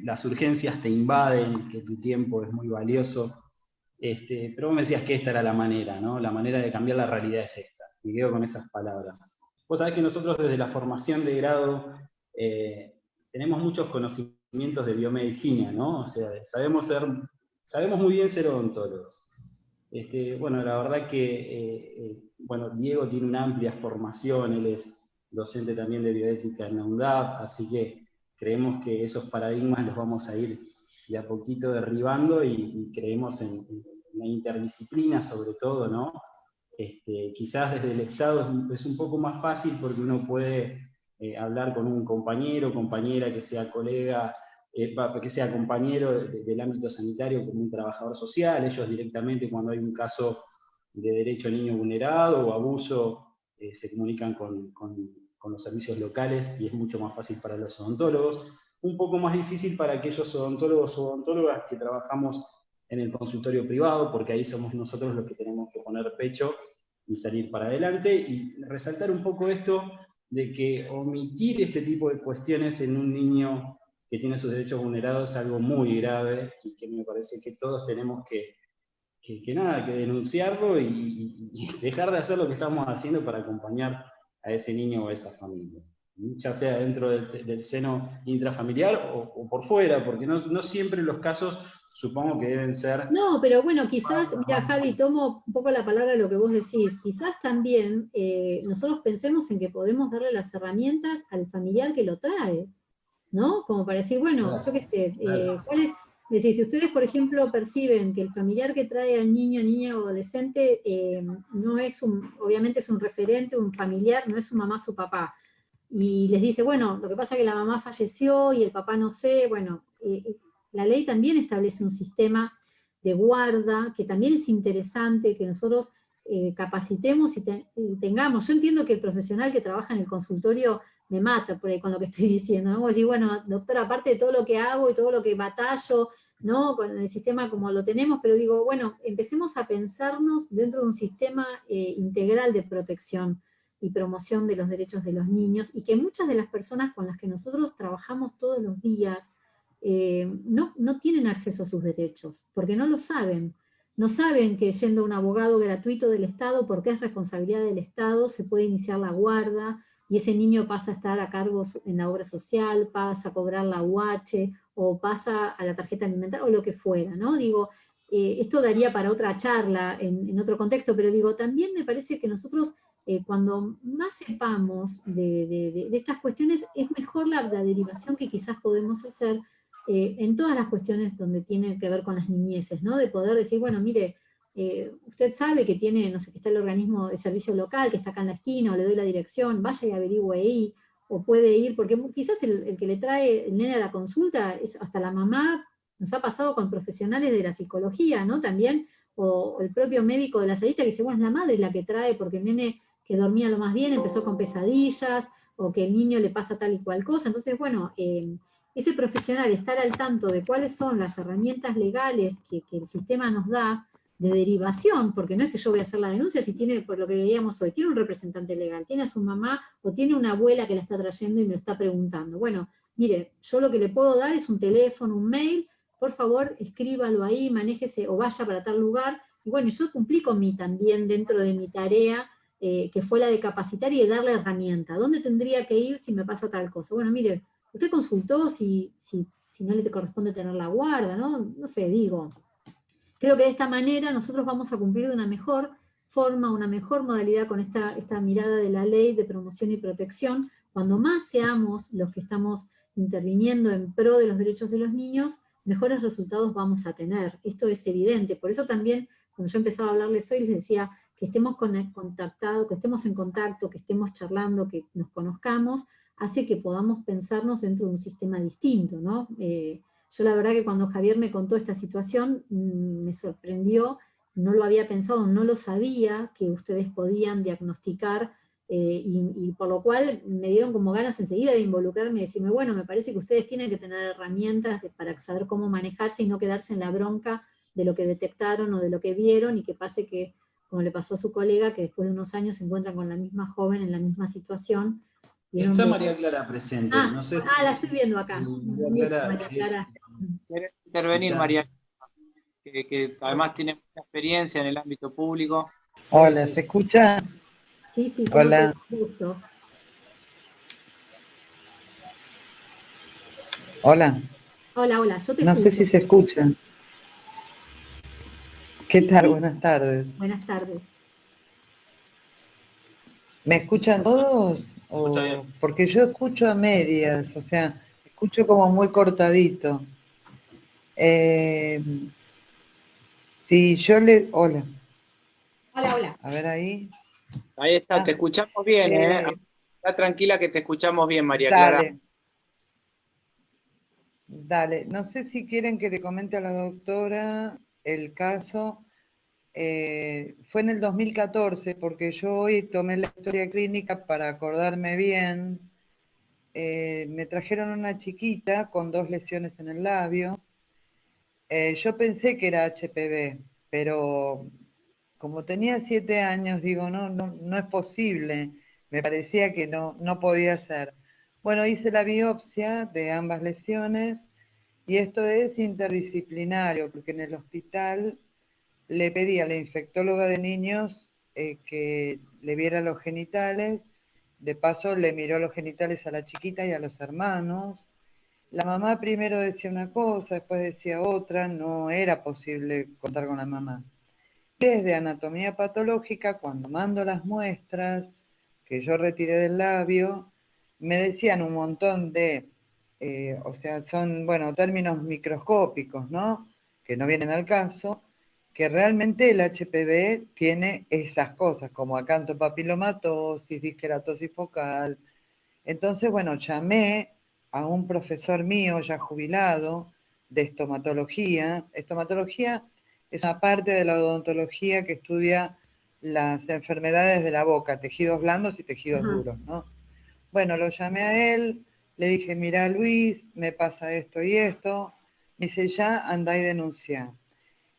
las urgencias te invaden, que tu tiempo es muy valioso. Pero vos me decías que esta era la manera, ¿no? La manera de cambiar la realidad es esta. Me quedo con esas palabras. Vos sabés que nosotros desde la formación de grado tenemos muchos conocimientos de biomedicina, ¿no? O sea, sabemos muy bien ser odontólogos. Bueno, la verdad que bueno, Diego tiene una amplia formación, él es docente también de bioética en la UNDAP, así que creemos que esos paradigmas los vamos a ir de a poquito derribando y creemos en la interdisciplina sobre todo, ¿no? Quizás desde el Estado es un poco más fácil porque uno puede hablar con un compañero, compañera que sea colega, que sea compañero del ámbito sanitario como un trabajador social, ellos directamente cuando hay un caso de derecho al niño vulnerado o abuso se comunican con los servicios locales y es mucho más fácil para los odontólogos, un poco más difícil para aquellos odontólogos o odontólogas que trabajamos en el consultorio privado, porque ahí somos nosotros los que tenemos que poner pecho y salir para adelante, y resaltar un poco esto de que omitir este tipo de cuestiones en un niño que tiene sus derechos vulnerados es algo muy grave, y que me parece que todos tenemos que denunciarlo y dejar de hacer lo que estamos haciendo para acompañar a ese niño o a esa familia, ya sea dentro del seno intrafamiliar o por fuera, porque no siempre los casos supongo que deben ser... No, pero bueno, quizás, mira Javi, tomo un poco la palabra de lo que vos decís, quizás también nosotros pensemos en que podemos darle las herramientas al familiar que lo trae, ¿no? Como para decir, bueno, yo qué sé, ¿cuál es? Decir, si ustedes, por ejemplo, perciben que el familiar que trae al niño, niña o adolescente no es obviamente es un referente, un familiar, no es su mamá, su papá, y les dice, bueno, lo que pasa es que la mamá falleció y el papá no sé, bueno, la ley también establece un sistema de guarda, que también es interesante que nosotros capacitemos y tengamos. Yo entiendo que el profesional que trabaja en el consultorio me mata por ahí con lo que estoy diciendo, ¿no? Como decir, bueno, doctora, aparte de todo lo que hago y todo lo que batallo, ¿no? Con el sistema como lo tenemos, pero digo, bueno, empecemos a pensarnos dentro de un sistema integral de protección y promoción de los derechos de los niños, y que muchas de las personas con las que nosotros trabajamos todos los días no tienen acceso a sus derechos, porque no lo saben. No saben que yendo a un abogado gratuito del Estado, porque es responsabilidad del Estado, se puede iniciar la guarda, y ese niño pasa a estar a cargo en la obra social, pasa a cobrar la UH, o pasa a la tarjeta alimentaria, o lo que fuera, ¿no? Digo, esto daría para otra charla en otro contexto, pero digo, también me parece que nosotros, cuando más sepamos de estas cuestiones, es mejor la derivación que quizás podemos hacer en todas las cuestiones donde tienen que ver con las niñeces, ¿no? De poder decir, bueno, mire, usted sabe que tiene, no sé, que está el organismo de servicio local, que está acá en la esquina, o le doy la dirección, vaya y averigüe ahí, o puede ir, porque quizás el que le trae el nene a la consulta es hasta la mamá, nos ha pasado con profesionales de la psicología, ¿no? También, o el propio médico de la salita que dice, bueno, es la madre la que trae, porque el nene que dormía lo más bien empezó con pesadillas, o que el niño le pasa tal y cual cosa. Entonces, bueno, ese profesional estar al tanto de cuáles son las herramientas legales que el sistema nos da de derivación, porque no es que yo voy a hacer la denuncia si tiene, por lo que veíamos hoy, tiene un representante legal, tiene a su mamá o tiene una abuela que la está trayendo y me lo está preguntando. Bueno, mire, yo lo que le puedo dar es un teléfono, un mail, por favor escríbalo ahí, manéjese o vaya para tal lugar. Y bueno, yo cumplí con mí también dentro de mi tarea, que fue la de capacitar y de darle herramienta. ¿Dónde tendría que ir si me pasa tal cosa? Bueno, mire, usted consultó si no le corresponde tener la guarda, ¿no? No sé, digo. Creo que de esta manera nosotros vamos a cumplir de una mejor forma, una mejor modalidad con esta mirada de la ley de promoción y protección. Cuando más seamos los que estamos interviniendo en pro de los derechos de los niños, mejores resultados vamos a tener. Esto es evidente. Por eso también, cuando yo empezaba a hablarles hoy, les decía que estemos contactados, que estemos en contacto, que estemos charlando, que nos conozcamos, hace que podamos pensarnos dentro de un sistema distinto, ¿no? Yo la verdad que cuando Javier me contó esta situación, me sorprendió, no lo había pensado, no lo sabía, que ustedes podían diagnosticar, y por lo cual me dieron como ganas enseguida de involucrarme y decirme, bueno, me parece que ustedes tienen que tener herramientas para saber cómo manejarse y no quedarse en la bronca de lo que detectaron o de lo que vieron, y que pase que, como le pasó a su colega, que después de unos años se encuentran con la misma joven en la misma situación, Está María Clara presente. No sé si la estoy viendo acá. María Clara María Clara. ¿Querés intervenir, quizás. María? Que además tiene mucha experiencia en el ámbito público. Hola, ¿se escucha? Sí, Hola. gusto. Hola. Hola, yo te No escucho. sé si se escucha. ¿Qué Sí, tal? sí. Buenas tardes. Buenas tardes. ¿Me escuchan todos? Escucha bien. Porque yo escucho a medias, o sea, escucho como muy cortadito. Si yo le... Hola. Hola. A ver ahí. Ahí está, te escuchamos bien, ¿eh? Eh, Está tranquila que te escuchamos bien, María Clara. dale. Dale. No sé si quieren que le comente a la doctora el caso. Fue en el 2014, porque yo hoy tomé la historia clínica para acordarme bien. Me trajeron una chiquita con 2 lesiones en el labio. Yo pensé que era HPV, pero como tenía 7 años, digo, no es posible. Me parecía que no podía ser. Bueno, hice la biopsia de ambas lesiones y esto es interdisciplinario, porque en el hospital le pedí a la infectóloga de niños que le viera los genitales. De paso le miró los genitales a la chiquita y a los hermanos. La mamá primero decía una cosa, después decía otra, no era posible contar con la mamá. Desde anatomía patológica, cuando mando las muestras que yo retiré del labio, me decían un montón de, o sea, son, bueno, términos microscópicos, ¿no? Que no vienen al caso, que realmente el HPV tiene esas cosas, como acantopapilomatosis, disqueratosis focal. Entonces, bueno, llamé a un profesor mío ya jubilado de estomatología. Estomatología es una parte de la odontología que estudia las enfermedades de la boca, tejidos blandos y tejidos duros, ¿no? Bueno, lo llamé a él, le dije, mira Luis, me pasa esto y esto. Me dice, ya andá y denunciá.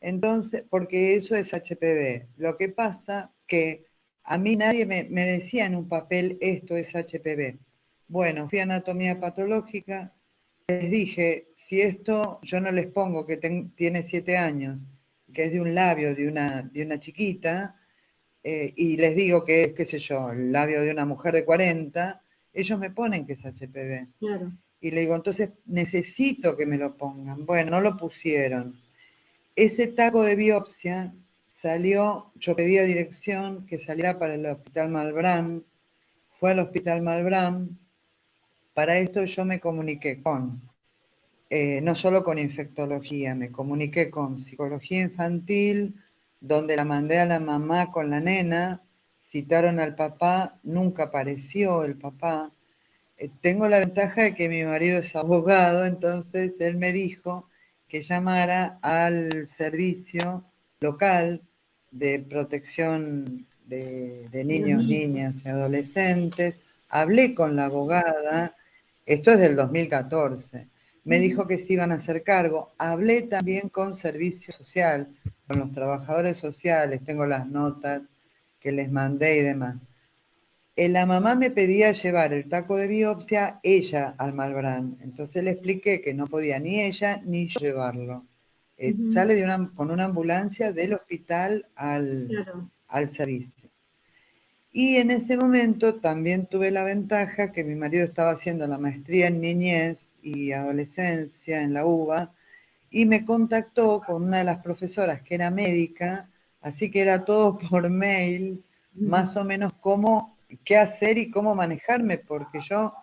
Entonces, porque eso es HPV. Lo que pasa que a mí nadie me decía en un papel, esto es HPV. Bueno, fui a anatomía patológica, les dije, si esto yo no les pongo que tiene 7 años, que es de un labio de una chiquita, y les digo que es, qué sé yo, el labio de una mujer de 40, ellos me ponen que es HPV. Claro. Y le digo, entonces necesito que me lo pongan. Bueno, no lo pusieron. Ese taco de biopsia salió, yo pedí a dirección que saliera para el Hospital Malbrán, fue al Hospital Malbrán. Para esto yo me comuniqué no solo con infectología, me comuniqué con psicología infantil, donde la mandé a la mamá con la nena, citaron al papá, nunca apareció el papá. Tengo la ventaja de que mi marido es abogado, entonces él me dijo que llamara al servicio local de protección de niños, niñas y adolescentes. Hablé con la abogada, esto es del 2014, me dijo que se iban a hacer cargo. Hablé también con servicio social, con los trabajadores sociales, tengo las notas que les mandé y demás. La mamá me pedía llevar el taco de biopsia ella al Malbrán. Entonces le expliqué que no podía ni ella ni yo llevarlo. Sale con una ambulancia del hospital al servicio. Y en ese momento también tuve la ventaja que mi marido estaba haciendo la maestría en niñez y adolescencia en la UBA y me contactó con una de las profesoras que era médica, así que era todo por mail, más o menos qué hacer y cómo manejarme, porque yo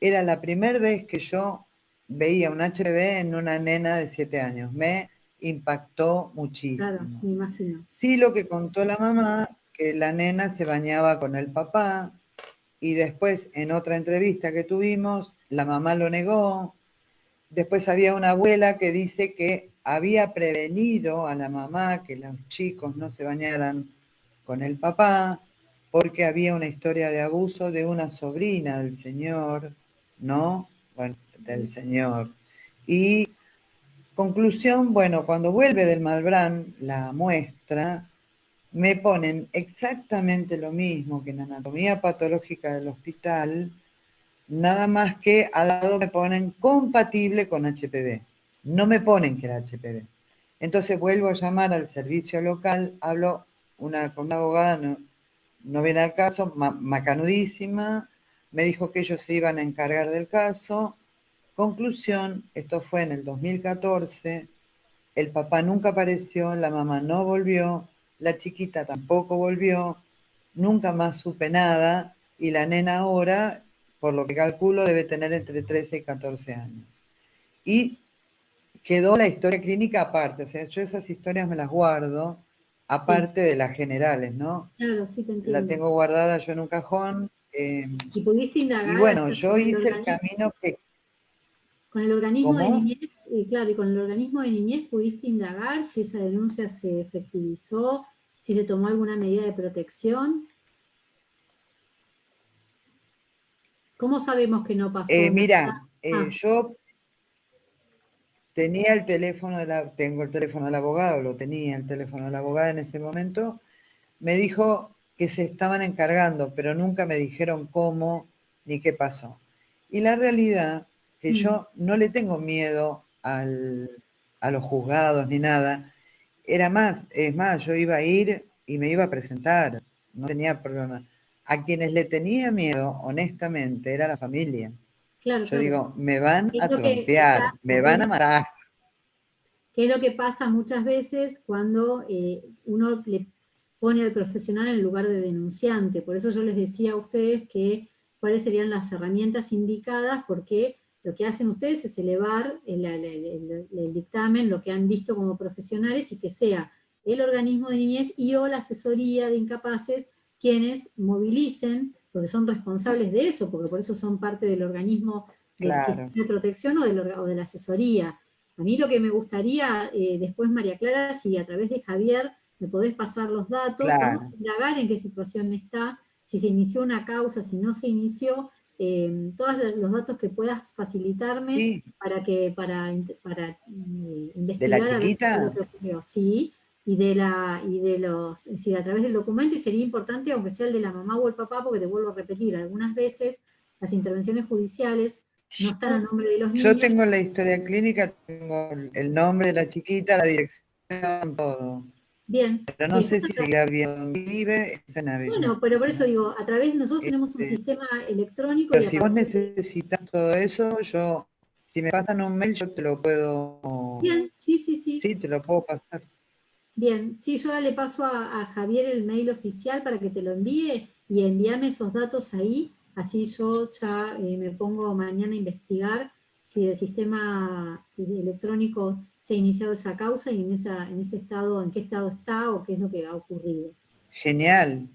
era la primera vez que yo veía un HPV en una nena de 7 años. Me impactó muchísimo. Claro, me imagino. Sí, lo que contó la mamá, que la nena se bañaba con el papá, y después en otra entrevista que tuvimos, la mamá lo negó. Después había una abuela que dice que había prevenido a la mamá que los chicos no se bañaran con el papá, porque había una historia de abuso de una sobrina del señor, ¿no? Bueno, del señor. Y conclusión, bueno, cuando vuelve del Malbrán la muestra, me ponen exactamente lo mismo que en anatomía patológica del hospital, nada más que al lado me ponen compatible con HPV. No me ponen que era HPV. Entonces vuelvo a llamar al servicio local, hablo con una abogada, no viene al caso, macanudísima, me dijo que ellos se iban a encargar del caso. Conclusión, esto fue en el 2014, el papá nunca apareció, la mamá no volvió, la chiquita tampoco volvió, nunca más supe nada, y la nena ahora, por lo que calculo, debe tener entre 13 y 14 años. Y quedó la historia clínica aparte, o sea, yo esas historias me las guardo, aparte de las generales, ¿no? Claro, sí te La entiendo. tengo guardada yo en un cajón. ¿Y pudiste Y indagar bueno, acerca yo del hice el organismo? camino que... Con el organismo de ¿Cómo? niñez, claro, y con el organismo de niñez pudiste indagar si esa denuncia se efectivizó, si se tomó alguna medida de protección. ¿Cómo sabemos que no pasó Mira, nada? Ah, yo tenía el teléfono tengo el teléfono del abogado, lo tenía el teléfono de la abogada en ese momento, me dijo que se estaban encargando, pero nunca me dijeron cómo ni qué pasó. Y la realidad que yo no le tengo miedo a los juzgados ni nada, es más, yo iba a ir y me iba a presentar, no tenía problema. A quienes le tenía miedo, honestamente, era la familia. claro, Yo claro. digo, me van Es a lo que, trompear, me exacto, van a matar. que es lo que pasa muchas veces cuando uno le pone al profesional en lugar de denunciante. Por eso yo les decía a ustedes que cuáles serían las herramientas indicadas, porque lo que hacen ustedes es elevar el dictamen, lo que han visto como profesionales, y que sea el organismo de niñez y o la asesoría de incapaces quienes movilicen, porque son responsables de eso, porque por eso son parte del organismo del sistema Claro, de protección o de la asesoría. A mí lo que me gustaría, después María Clara, si a través de Javier me podés pasar los datos, vamos claro. a indagar en qué situación está, si se inició una causa, si no se inició, todos los datos que puedas facilitarme Sí, para de la investigar a ver qué fue lo chiquita, que ocurrió. Sí, y de los, es decir, a través del documento, y sería importante, aunque sea el de la mamá o el papá, porque te vuelvo a repetir, algunas veces las intervenciones judiciales no están a nombre de los yo niños. tengo la historia clínica, tengo el nombre de la chiquita, la dirección, todo. Bien, Pero no sí, sé si seguirá bien donde vive, es en bueno, pero por eso Avellaneda. digo, a través, nosotros tenemos un Este, sistema electrónico y pero a si vos partir de... necesitas todo eso, si me pasan un mail, yo te lo puedo, Bien, sí, sí, sí, sí, te lo puedo pasar. bien. Sí, yo ahora le paso a Javier el mail oficial para que te lo envíe y envíame esos datos ahí, así yo ya me pongo mañana a investigar si el sistema electrónico se ha iniciado esa causa y en ese estado, en qué estado está o qué es lo que ha ocurrido. Genial,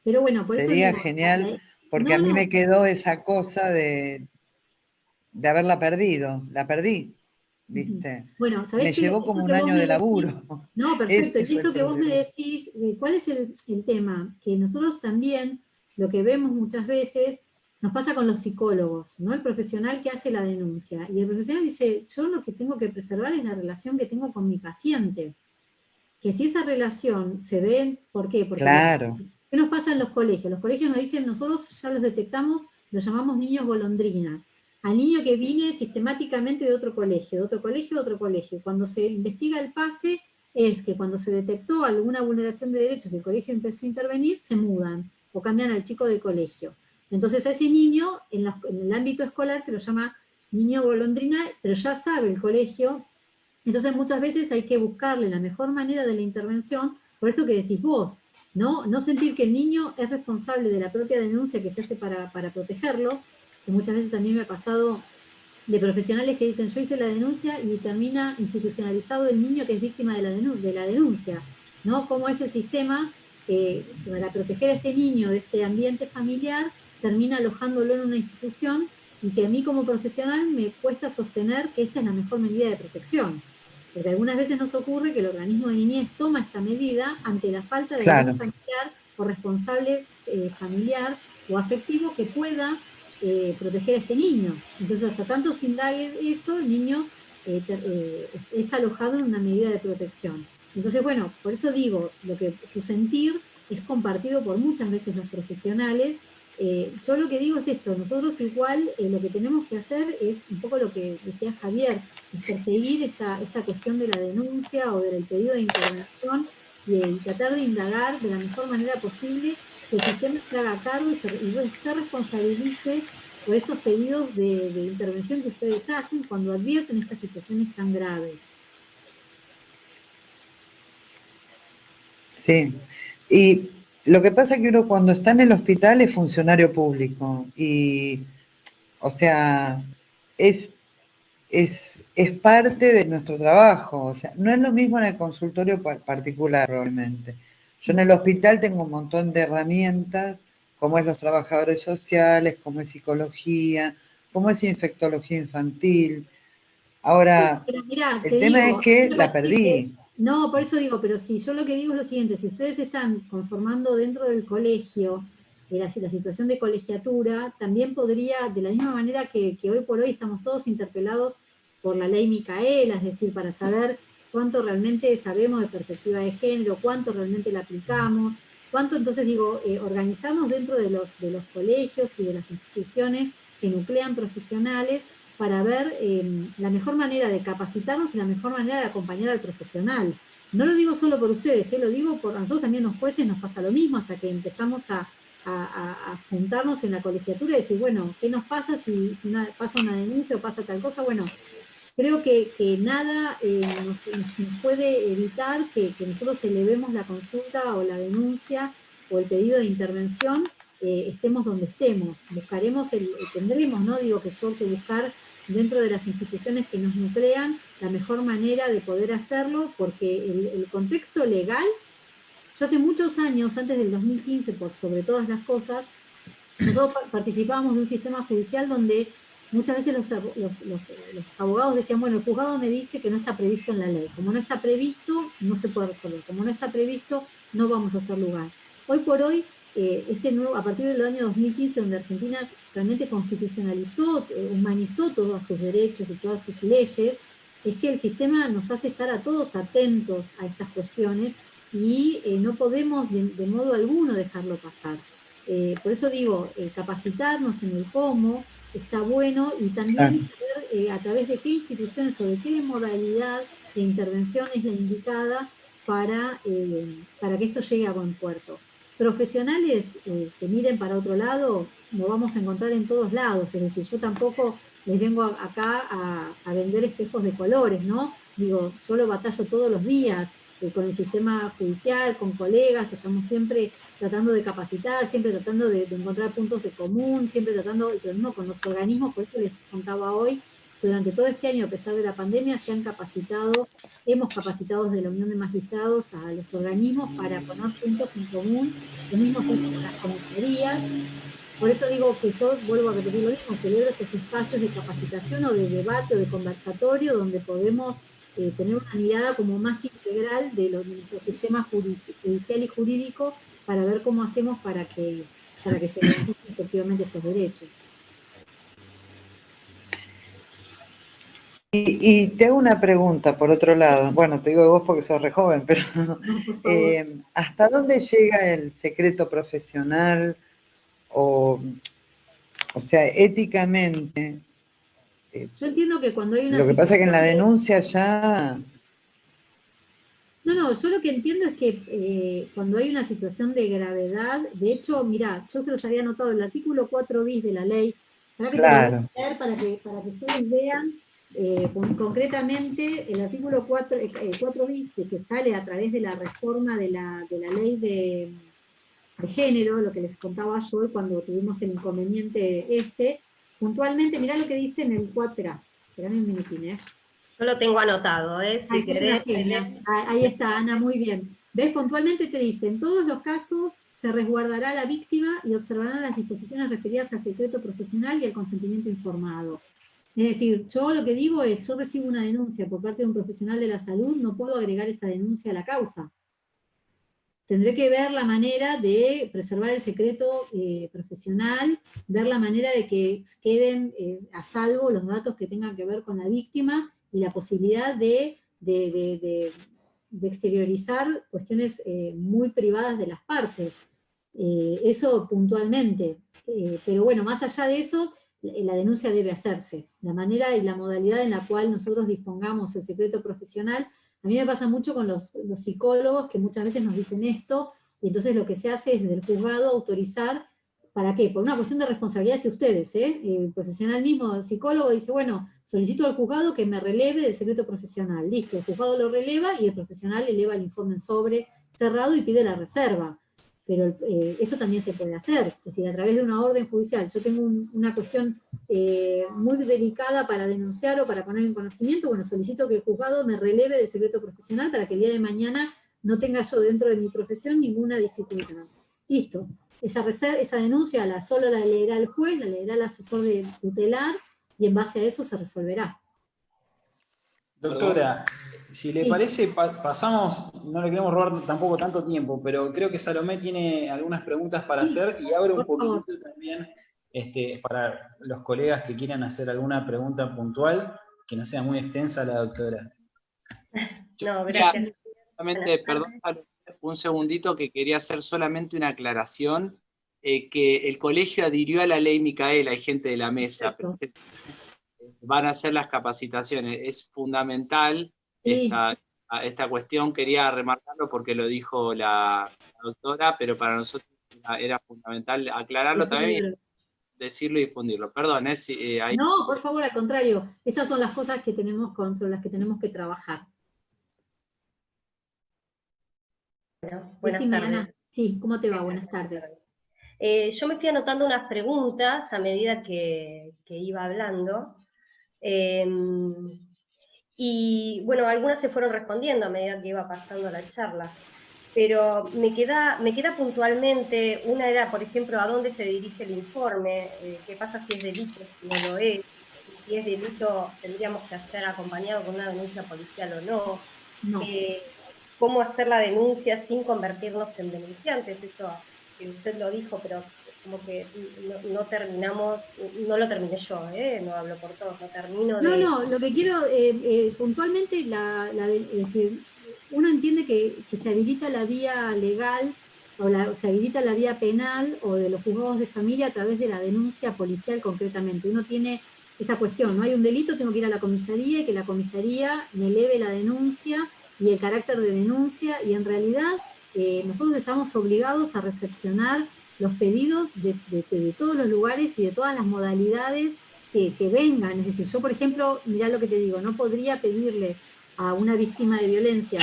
Pero bueno, por eso sería digo, genial, porque a no, mí no, me quedó esa cosa de haberla perdido, la perdí, ujú. ¿viste? Bueno, ¿sabés Me qué? llevó como Esto un que vos año me de decís, laburo. no, perfecto, Ese y fue esto el que vos me problema. decís, ¿cuál es el tema? Que nosotros también, lo que vemos muchas veces, nos pasa con los psicólogos, ¿no? El profesional que hace la denuncia, y el profesional dice, yo lo que tengo que preservar es la relación que tengo con mi paciente, que si esa relación se ve, ¿por qué? Porque Claro, ¿qué nos pasa en los colegios? Los colegios nos dicen, nosotros ya los detectamos, los llamamos niños golondrinas. Al niño que viene sistemáticamente de otro colegio, de otro colegio, de otro colegio. Cuando se investiga el pase, es que cuando se detectó alguna vulneración de derechos y el colegio empezó a intervenir, se mudan o cambian al chico de colegio. Entonces a ese niño, en el ámbito escolar, se lo llama niño golondrina, pero ya sabe el colegio. Entonces muchas veces hay que buscarle la mejor manera de la intervención, por esto que decís vos, ¿no? No sentir que el niño es responsable de la propia denuncia que se hace para protegerlo, que muchas veces a mí me ha pasado de profesionales que dicen yo hice la denuncia y termina institucionalizado el niño que es víctima de la denuncia, ¿no? Cómo ese sistema, para proteger a este niño de este ambiente familiar, termina alojándolo en una institución y que a mí como profesional me cuesta sostener que esta es la mejor medida de protección. Porque algunas veces nos ocurre que el organismo de niñez toma esta medida ante la falta de algún claro. familiar o responsable familiar o afectivo que pueda proteger a este niño. Entonces, hasta tanto se indague eso, el niño es alojado en una medida de protección. Entonces, bueno, por eso digo, lo que tu sentir es compartido por muchas veces los profesionales, Yo lo que digo es esto, nosotros igual lo que tenemos que hacer es un poco lo que decía Javier, es perseguir esta cuestión de la denuncia o del pedido de intervención y tratar de indagar de la mejor manera posible que el sistema se haga cargo y se responsabilice por estos pedidos de intervención que ustedes hacen cuando advierten estas situaciones tan graves. Sí, y lo que pasa es que uno cuando está en el hospital es funcionario público y, o sea, es parte de nuestro trabajo, o sea, no es lo mismo en el consultorio particular probablemente. Yo en el hospital tengo un montón de herramientas, como es los trabajadores sociales, como es psicología, como es infectología infantil. Ahora, Pero mirá, te el tema es digo, que la perdí. no, por eso digo, pero si yo lo que digo es lo siguiente, si ustedes están conformando dentro del colegio, la situación de colegiatura, también podría, de la misma manera que hoy por hoy estamos todos interpelados por la ley Micaela, es decir, para saber cuánto realmente sabemos de perspectiva de género, cuánto realmente la aplicamos, cuánto entonces digo, organizamos dentro de los colegios y de las instituciones que nuclean profesionales para ver la mejor manera de capacitarnos y la mejor manera de acompañar al profesional. No lo digo solo por ustedes, lo digo por nosotros también los jueces nos pasa lo mismo, hasta que empezamos a juntarnos en la colegiatura y decir, bueno, ¿qué nos pasa si pasa una denuncia o pasa tal cosa? Bueno, creo que nada nos puede evitar que nosotros elevemos la consulta o la denuncia o el pedido de intervención, estemos donde estemos. Tendremos, no digo que yo que buscar dentro de las instituciones que nos nuclean la mejor manera de poder hacerlo, porque el contexto legal, yo hace muchos años, antes del 2015, por sobre todas las cosas, nosotros participábamos de un sistema judicial donde muchas veces los abogados decían, bueno, el juzgado me dice que no está previsto en la ley. Como no está previsto, no se puede resolver. Como no está previsto, no vamos a hacer lugar. Hoy por hoy, a partir del año 2015, donde Argentina realmente constitucionalizó, humanizó todos sus derechos y todas sus leyes, es que el sistema nos hace estar a todos atentos a estas cuestiones y no podemos de modo alguno dejarlo pasar. Por eso digo, capacitarnos en el cómo está bueno y también saber a través de qué instituciones o de qué modalidad de intervención es la indicada para que esto llegue a buen puerto. Profesionales que miren para otro lado, lo vamos a encontrar en todos lados, es decir, yo tampoco les vengo acá a vender espejos de colores, ¿no? Digo, yo lo batallo todos los días con el sistema judicial, con colegas, estamos siempre tratando de capacitar, siempre tratando de encontrar puntos de común, siempre tratando, pero no con los organismos, por eso les contaba hoy, que durante todo este año, a pesar de la pandemia, se han capacitado, hemos capacitado desde la Unión de Magistrados a los organismos para poner puntos en común, lo mismo se hizo con las comisarías. Por eso digo que yo, vuelvo a repetir lo mismo, celebro estos espacios de capacitación o de debate o de conversatorio donde podemos tener una mirada como más integral de nuestro sistema judicial y jurídico para ver cómo hacemos para que se garanticen efectivamente estos derechos. Y te hago una pregunta, por otro lado. Bueno, te digo de vos porque sos re joven, pero No, por favor. ¿hasta dónde llega el secreto profesional? O sea, éticamente. Yo entiendo que cuando hay una Lo que pasa es que en la situación denuncia ya... No, yo lo que entiendo es que cuando hay una situación de gravedad, de hecho, mirá, yo se los había anotado el artículo 4 bis de la ley, para que te lo voy Claro. a leer para que ustedes vean concretamente el artículo 4 bis que sale a través de la reforma de la ley de género, lo que les contaba yo hoy cuando tuvimos el inconveniente puntualmente, mirá lo que dice en el 4A, esperame un minutín, Yo lo tengo anotado, si querés. Ahí está, Ana, muy bien. ¿Ves? Puntualmente te dice, en todos los casos se resguardará a la víctima y observarán las disposiciones referidas al secreto profesional y al consentimiento informado. Es decir, yo lo que digo es, yo recibo una denuncia por parte de un profesional de la salud, no puedo agregar esa denuncia a la causa. Tendré que ver la manera de preservar el secreto profesional, ver la manera de que queden a salvo los datos que tengan que ver con la víctima y la posibilidad de exteriorizar cuestiones muy privadas de las partes. Eso puntualmente. Pero bueno, más allá de eso, la denuncia debe hacerse. La manera y la modalidad en la cual nosotros dispongamos el secreto profesional, a mí me pasa mucho con los psicólogos que muchas veces nos dicen esto, y entonces lo que se hace es desde el juzgado autorizar. ¿Para qué? Por una cuestión de responsabilidad hacia ustedes, ¿eh? El profesional mismo, el psicólogo, dice, bueno, solicito al juzgado que me releve del secreto profesional. Listo, el juzgado lo releva y el profesional eleva el informe en sobre cerrado y pide la reserva. Pero esto también se puede hacer, es decir, a través de una orden judicial. Yo tengo una cuestión muy delicada para denunciar o para poner en conocimiento, bueno, solicito que el juzgado me releve del secreto profesional para que el día de mañana no tenga yo dentro de mi profesión ninguna dificultad. Listo. Esa denuncia solo la leerá el juez, la leerá el asesor tutelar, y en base a eso se resolverá. Doctora, si le parece, pasamos, no le queremos robar tampoco tanto tiempo, pero creo que Salomé tiene algunas preguntas para hacer y abre un poquitito también para los colegas que quieran hacer alguna pregunta puntual, que no sea muy extensa la doctora. No, gracias. Solamente, perdón, un segundito, que quería hacer solamente una aclaración, que el colegio adhirió a la ley Micaela, hay gente de la mesa, van a hacer las capacitaciones, es fundamental esta cuestión, quería remarcarlo porque lo dijo la doctora, pero para nosotros era fundamental aclararlo también, decirlo y difundirlo. Perdón, No, por favor, al contrario, esas son las cosas que sobre las que tenemos que trabajar. Bueno, buenas tardes. Ana. Sí, ¿cómo te va? Buenas tardes. Yo me fui anotando unas preguntas a medida que iba hablando, y bueno, algunas se fueron respondiendo a medida que iba pasando la charla, pero me queda puntualmente, una era, por ejemplo, ¿a dónde se dirige el informe? ¿Qué pasa si es delito, si no lo es? Si es delito, tendríamos que hacer acompañado con una denuncia policial o no. No. ¿Cómo hacer la denuncia sin convertirnos en denunciantes? Eso que usted lo dijo, pero como que no terminamos, no lo terminé yo, no hablo por todos, no termino de... No, lo que quiero, puntualmente, es decir, uno entiende que se habilita la vía legal, o se habilita la vía penal, o de los juzgados de familia a través de la denuncia policial concretamente. Uno tiene esa cuestión, no hay un delito, tengo que ir a la comisaría, y que la comisaría me eleve la denuncia, y el carácter de denuncia, y en realidad nosotros estamos obligados a recepcionar los pedidos de todos los lugares y de todas las modalidades que vengan. Es decir, yo, por ejemplo, mirá lo que te digo, no podría pedirle a una víctima de violencia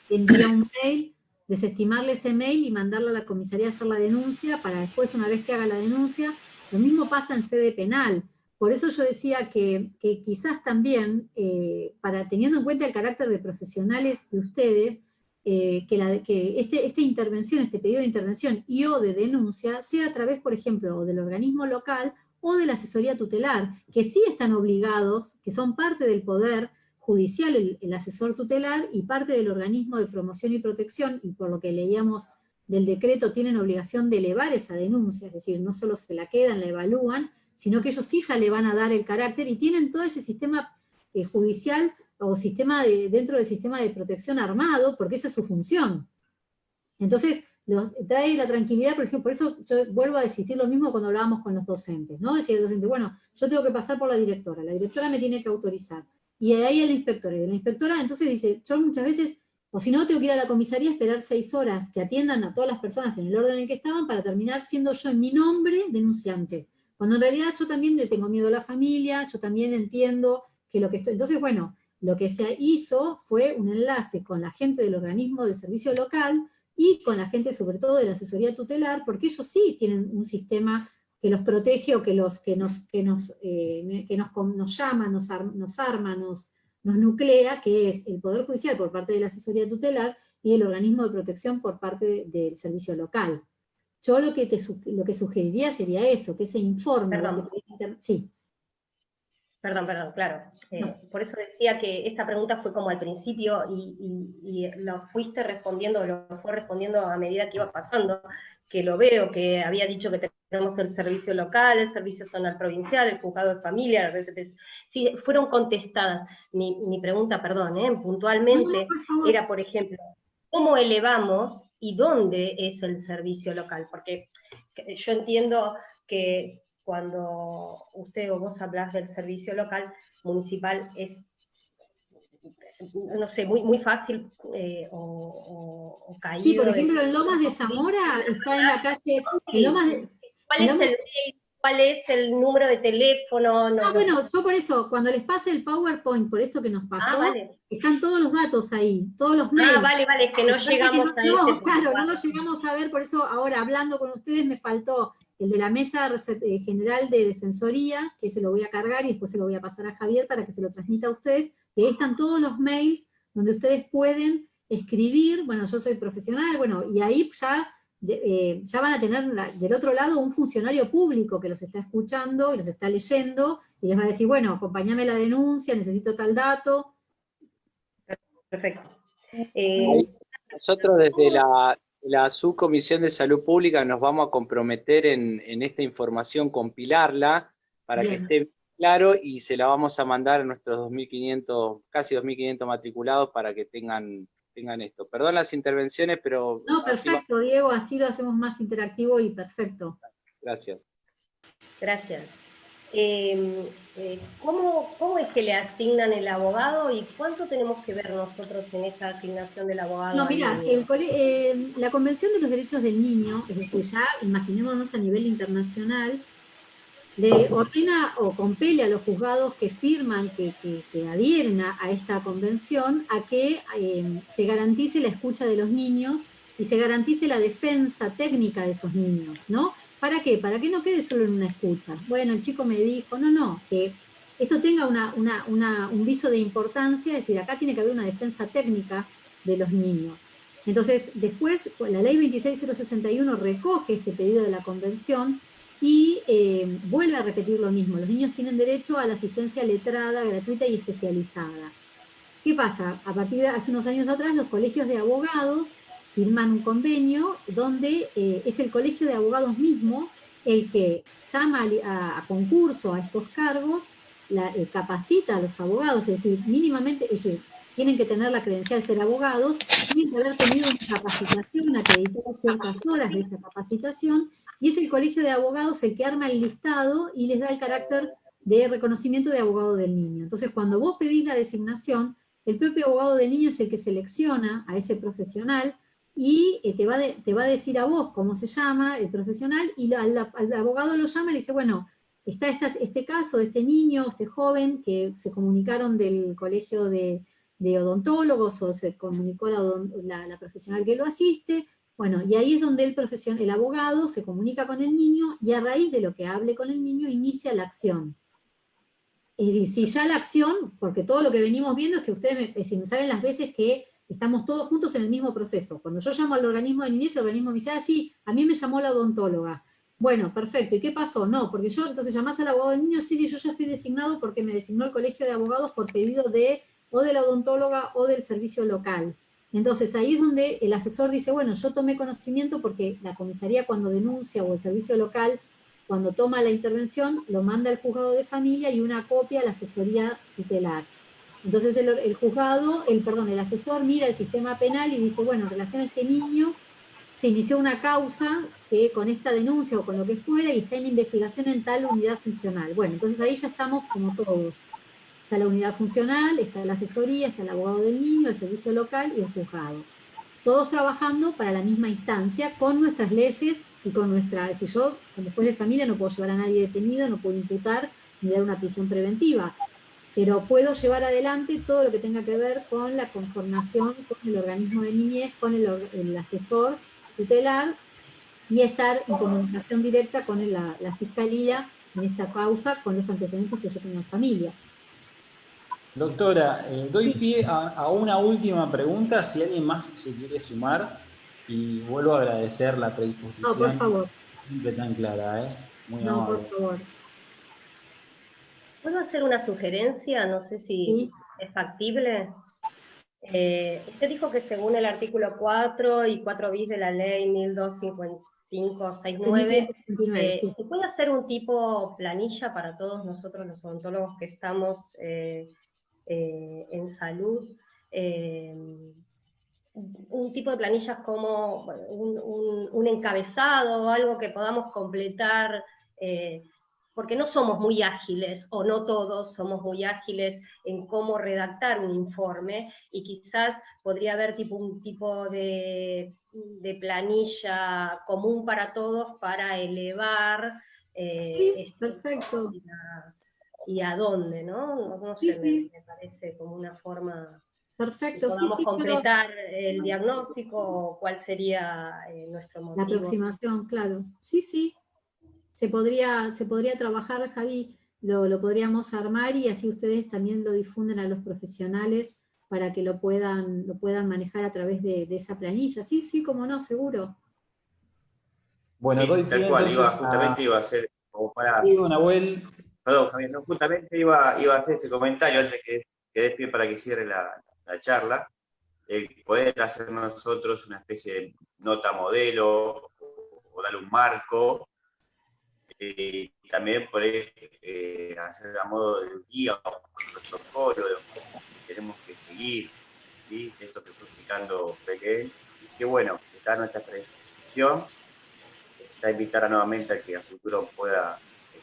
que envíe un mail, desestimarle ese mail y mandarlo a la comisaría a hacer la denuncia, para después, una vez que haga la denuncia, lo mismo pasa en sede penal. Por eso yo decía que quizás también, teniendo en cuenta el carácter de profesionales de ustedes, que esta intervención, este pedido de intervención y o de denuncia, sea a través, por ejemplo, del organismo local o de la asesoría tutelar, que sí están obligados, que son parte del poder judicial, el asesor tutelar, y parte del organismo de promoción y protección, y por lo que leíamos del decreto, tienen obligación de elevar esa denuncia, es decir, no solo se la quedan, la evalúan, sino que ellos sí ya le van a dar el carácter, y tienen todo ese sistema judicial, o dentro del sistema de protección armado, porque esa es su función. Entonces, trae la tranquilidad, por ejemplo, por eso yo vuelvo a insistir lo mismo cuando hablábamos con los docentes, ¿no? Decía el docente, bueno, yo tengo que pasar por la directora me tiene que autorizar, y ahí el inspector, y la inspectora entonces dice, yo muchas veces, o si no, tengo que ir a la comisaría a esperar 6 horas que atiendan a todas las personas en el orden en el que estaban, para terminar siendo yo en mi nombre denunciante, cuando en realidad yo también le tengo miedo a la familia, yo también entiendo que lo que estoy... Entonces, bueno, lo que se hizo fue un enlace con la gente del organismo de servicio local, y con la gente sobre todo de la asesoría tutelar, porque ellos sí tienen un sistema que los protege, o que nos llama, nos arma, nos nuclea, que es el Poder Judicial por parte de la asesoría tutelar, y el organismo de protección por parte del servicio local. Yo lo que sugeriría sería eso, que ese informe... Sí. Perdón, claro. Por eso decía que esta pregunta fue como al principio, y lo fue respondiendo a medida que iba pasando, que lo veo, que había dicho que tenemos el servicio local, el servicio zonal provincial, el juzgado de familia, sí, fueron contestadas. Mi pregunta, perdón, puntualmente, era, por ejemplo, ¿cómo elevamos y dónde es el servicio local? Porque yo entiendo que cuando usted o vos hablas del servicio local, municipal, es, no sé, muy fácil o caído. Sí, por ejemplo, en Lomas de Zamora está en la calle, en Lomas de, ¿Cuál en es Lomas, el mail? ¿Cuál es el número de teléfono? No, bueno, yo por eso, cuando les pase el PowerPoint, por esto que nos pasó, vale. están todos los datos ahí, todos los mails. Vale, es que no Lo que pasa es que llegamos a ese punto. claro, no lo llegamos a ver, por eso ahora hablando con ustedes me faltó el de la Mesa General de Defensorías, que se lo voy a cargar y después se lo voy a pasar a Javier para que se lo transmita a ustedes, y ahí están todos los mails donde ustedes pueden escribir, bueno, yo soy profesional, bueno, y ahí ya van a tener del otro lado un funcionario público que los está escuchando y los está leyendo, y les va a decir, bueno, acompáñame la denuncia, necesito tal dato. Perfecto. Nosotros desde la Subcomisión de Salud Pública nos vamos a comprometer en esta información, compilarla, para Bien. que esté claro, y se la vamos a mandar a nuestros 2.500, casi 2.500 matriculados para que tengan esto. Perdón las intervenciones, pero... No, perfecto, Diego, así lo hacemos más interactivo y perfecto. Gracias. Gracias. ¿Cómo es que le asignan el abogado y cuánto tenemos que ver nosotros en esa asignación del abogado? No, mira, la Convención de los Derechos del Niño, es decir, ya imaginémonos a nivel internacional, le ordena o compele a los juzgados que firman, que adhieren a esta convención, a que se garantice la escucha de los niños y se garantice la defensa técnica de esos niños, ¿no? ¿Para qué? Para que no quede solo en una escucha. Bueno, el chico me dijo, no, que esto tenga un viso de importancia, es decir, acá tiene que haber una defensa técnica de los niños. Entonces, después, la ley 26061 recoge este pedido de la convención y vuelve a repetir lo mismo. Los niños tienen derecho a la asistencia letrada, gratuita y especializada. ¿Qué pasa? A partir de hace unos años atrás, los colegios de abogados firman un convenio donde es el colegio de abogados mismo el que llama a concurso a estos cargos, capacita a los abogados, es decir, mínimamente, es decir, tienen que tener la credencial de ser abogados, tienen que haber tenido una capacitación, acreditar ciertas horas de esa capacitación, y es el colegio de abogados el que arma el listado y les da el carácter de reconocimiento de abogado del niño. Entonces, cuando vos pedís la designación, el propio abogado del niño es el que selecciona a ese profesional y te va a decir a vos cómo se llama el profesional, y al abogado lo llama y le dice, bueno, está este caso de este niño, este joven, que se comunicaron del colegio de odontólogos, o se comunicó la profesional que lo asiste, bueno, y ahí es donde el abogado se comunica con el niño, y a raíz de lo que hable con el niño, inicia la acción. Es decir, si ya la acción, porque todo lo que venimos viendo es que ustedes me saben las veces que estamos todos juntos en el mismo proceso. Cuando yo llamo al organismo de niñez, el organismo me dice, sí, a mí me llamó la odontóloga. Bueno, perfecto, ¿y qué pasó? No, porque yo, entonces llamás al abogado del niño, sí, yo ya estoy designado porque me designó el colegio de abogados por pedido o de la odontóloga o del servicio local. Entonces ahí es donde el asesor dice, bueno, yo tomé conocimiento porque la comisaría cuando denuncia o el servicio local, cuando toma la intervención, lo manda al juzgado de familia y una copia a la asesoría tutelar. Entonces el asesor mira el sistema penal y dice, bueno, en relación a este niño, se inició una causa que con esta denuncia o con lo que fuera y está en investigación en tal unidad funcional. Bueno, entonces ahí ya estamos como todos. Está la unidad funcional, está la asesoría, está el abogado del niño, el servicio local y el juzgado. Todos trabajando para la misma instancia, con nuestras leyes y con nuestra... Si yo, como juez de familia, no puedo llevar a nadie detenido, no puedo imputar ni dar una prisión preventiva, pero puedo llevar adelante todo lo que tenga que ver con la conformación con el organismo de niñez, con el asesor tutelar, y estar en comunicación directa con la fiscalía en esta causa, con los antecedentes que yo tengo en familia. Doctora, doy pie a una última pregunta, si alguien más se quiere sumar, y vuelvo a agradecer la predisposición. No, por favor. Siempre tan clara, muy no, amable. por favor. ¿Puedo hacer una sugerencia? No sé si es factible. Usted dijo que según el artículo 4 y 4 bis de la ley 1255/69, ¿se puede hacer un tipo planilla para todos nosotros los odontólogos que estamos en salud? Un tipo de planillas como un encabezado o algo que podamos completar porque no somos muy ágiles, o no todos somos muy ágiles en cómo redactar un informe, y quizás podría haber un tipo de planilla común para todos para elevar Sí, esto, perfecto. y a dónde, ¿no? No Sí, sé, sí, me parece como una forma que perfecto. Sí, podamos sí, claro. completar el diagnóstico, o cuál sería nuestro La motivo. aproximación, claro. Sí, sí. Se podría trabajar, Javi, lo podríamos armar y así ustedes también lo difunden a los profesionales para que lo puedan manejar a través de esa planilla. Sí, sí, como no, seguro. Bueno, Sí, doy tal pie cual, entonces justamente iba a ser como para, Diego, Nahuel. perdón, Javier, no, justamente iba a hacer ese comentario antes que des pie para que cierre la charla, poder hacer nosotros una especie de nota modelo o darle un marco, también poder hacer a modo de guía o protocolo de los pasos que tenemos que seguir, ¿sí? Esto que fue explicando Belén, y qué bueno, está nuestra predisposición, está invitada nuevamente a que a futuro pueda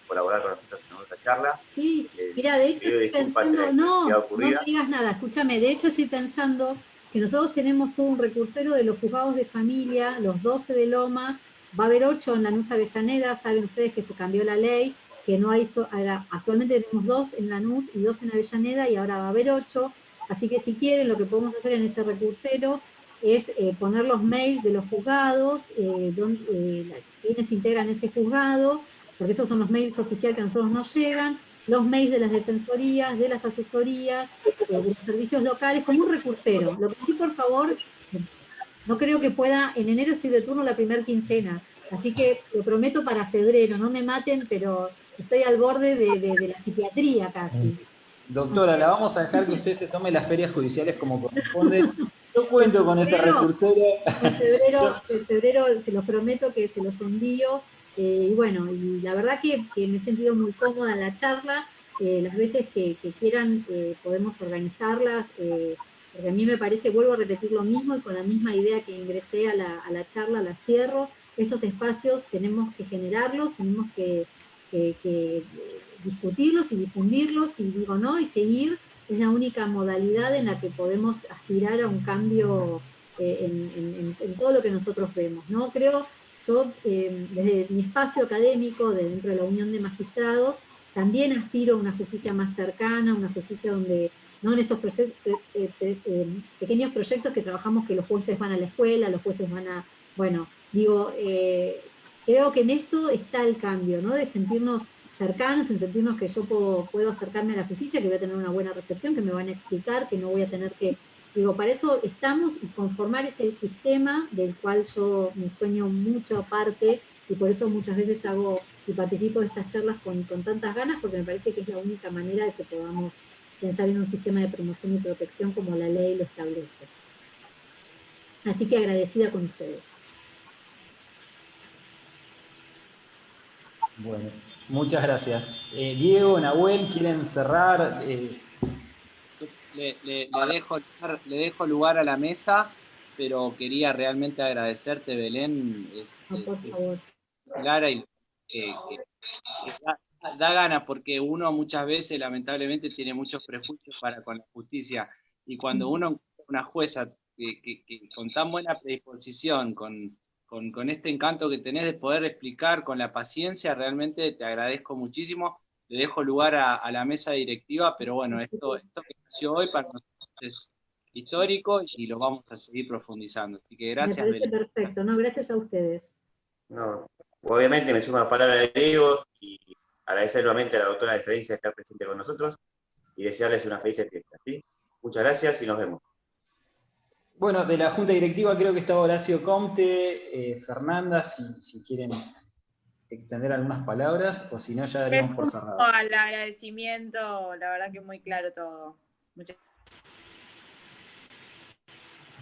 colaborar con nosotros en otra charla. Sí, mira, de hecho Pido estoy disculpas ante la pensando, inactividad no me ocurrida. digas nada, escúchame, de hecho estoy pensando que nosotros tenemos todo un recursero de los juzgados de familia, los 12 de Lomas, va a haber 8 en Lanús Avellaneda, saben ustedes que se cambió la ley, que no hay, actualmente tenemos 2 en Lanús y 2 en Avellaneda y ahora va a haber 8, así que si quieren lo que podemos hacer en ese recursero es poner los mails de los juzgados, quienes integran ese juzgado, porque esos son los mails oficiales que a nosotros nos llegan, los mails de las defensorías, de las asesorías, de los servicios locales, como un recursero. Lo que sí, por favor, no creo que pueda, en enero estoy de turno la primera quincena, así que lo prometo para febrero, no me maten, pero estoy al borde de la psiquiatría casi. Doctora, la vamos a dejar que usted se tome las ferias judiciales como corresponde. Yo cuento con ese recursero. En febrero se los prometo que se los envío, y bueno, y la verdad que me he sentido muy cómoda en la charla, las veces que quieran podemos organizarlas, porque a mí me parece, vuelvo a repetir lo mismo, y con la misma idea que ingresé a la charla, la cierro. Estos espacios tenemos que generarlos, tenemos que discutirlos y difundirlos, y digo, ¿no? Y seguir, es la única modalidad en la que podemos aspirar a un cambio en todo lo que nosotros vemos, ¿no? Creo, yo desde mi espacio académico, dentro de la Unión de Magistrados, también aspiro a una justicia más cercana, una justicia donde, no en estos pequeños proyectos que trabajamos, que los jueces van a la escuela, los jueces van a, bueno, digo, creo que en esto está el cambio, ¿no? De sentirnos cercanos, en sentirnos que yo puedo acercarme a la justicia, que voy a tener una buena recepción, que me van a explicar, que no voy a tener que, digo, para eso estamos, y conformar ese sistema del cual yo me sueño mucho parte, y por eso muchas veces hago y participo de estas charlas con tantas ganas, porque me parece que es la única manera de que podamos pensar en un sistema de promoción y protección como la ley lo establece. Así que agradecida con ustedes. Bueno, muchas gracias. Diego, Nahuel, ¿quieren cerrar? Le dejo lugar a la mesa, pero quería realmente agradecerte, Belén, No, por favor. clara y que da ganas, porque uno muchas veces lamentablemente tiene muchos prejuicios para con la justicia, y cuando uno encuentra una jueza que con tan buena predisposición, con este encanto que tenés de poder explicar con la paciencia, realmente te agradezco muchísimo. Le dejo lugar a la mesa directiva, pero bueno, esto que nació hoy para nosotros es histórico y lo vamos a seguir profundizando. Así que Me gracias, parece Belén. perfecto, no, gracias a ustedes. No, obviamente me sumo a la palabra de Diego y agradecer nuevamente a la doctora de Diferencia de estar presente con nosotros y desearles una feliz fiesta. ¿Sí? Muchas gracias y nos vemos. Bueno, de la Junta Directiva creo que está Horacio Comte, Fernanda, si quieren extender algunas palabras, o si no ya daríamos por cerrado. Al agradecimiento, la verdad que muy claro todo. Muchas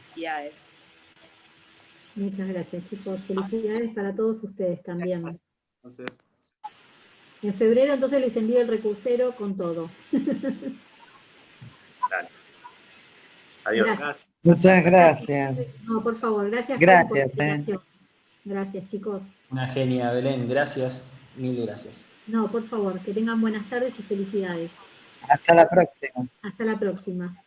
felicidades. Muchas gracias, chicos. Felicidades para todos ustedes también. Entonces, En febrero entonces les envío el recursero con todo. Dale. Adiós. Gracias. Muchas gracias. No, por favor, gracias, Javi, por la Gracias. invitación. Gracias, chicos. Una genia, Belén, gracias. Mil gracias. No, por favor, que tengan buenas tardes y felicidades. Hasta la próxima. Hasta la próxima.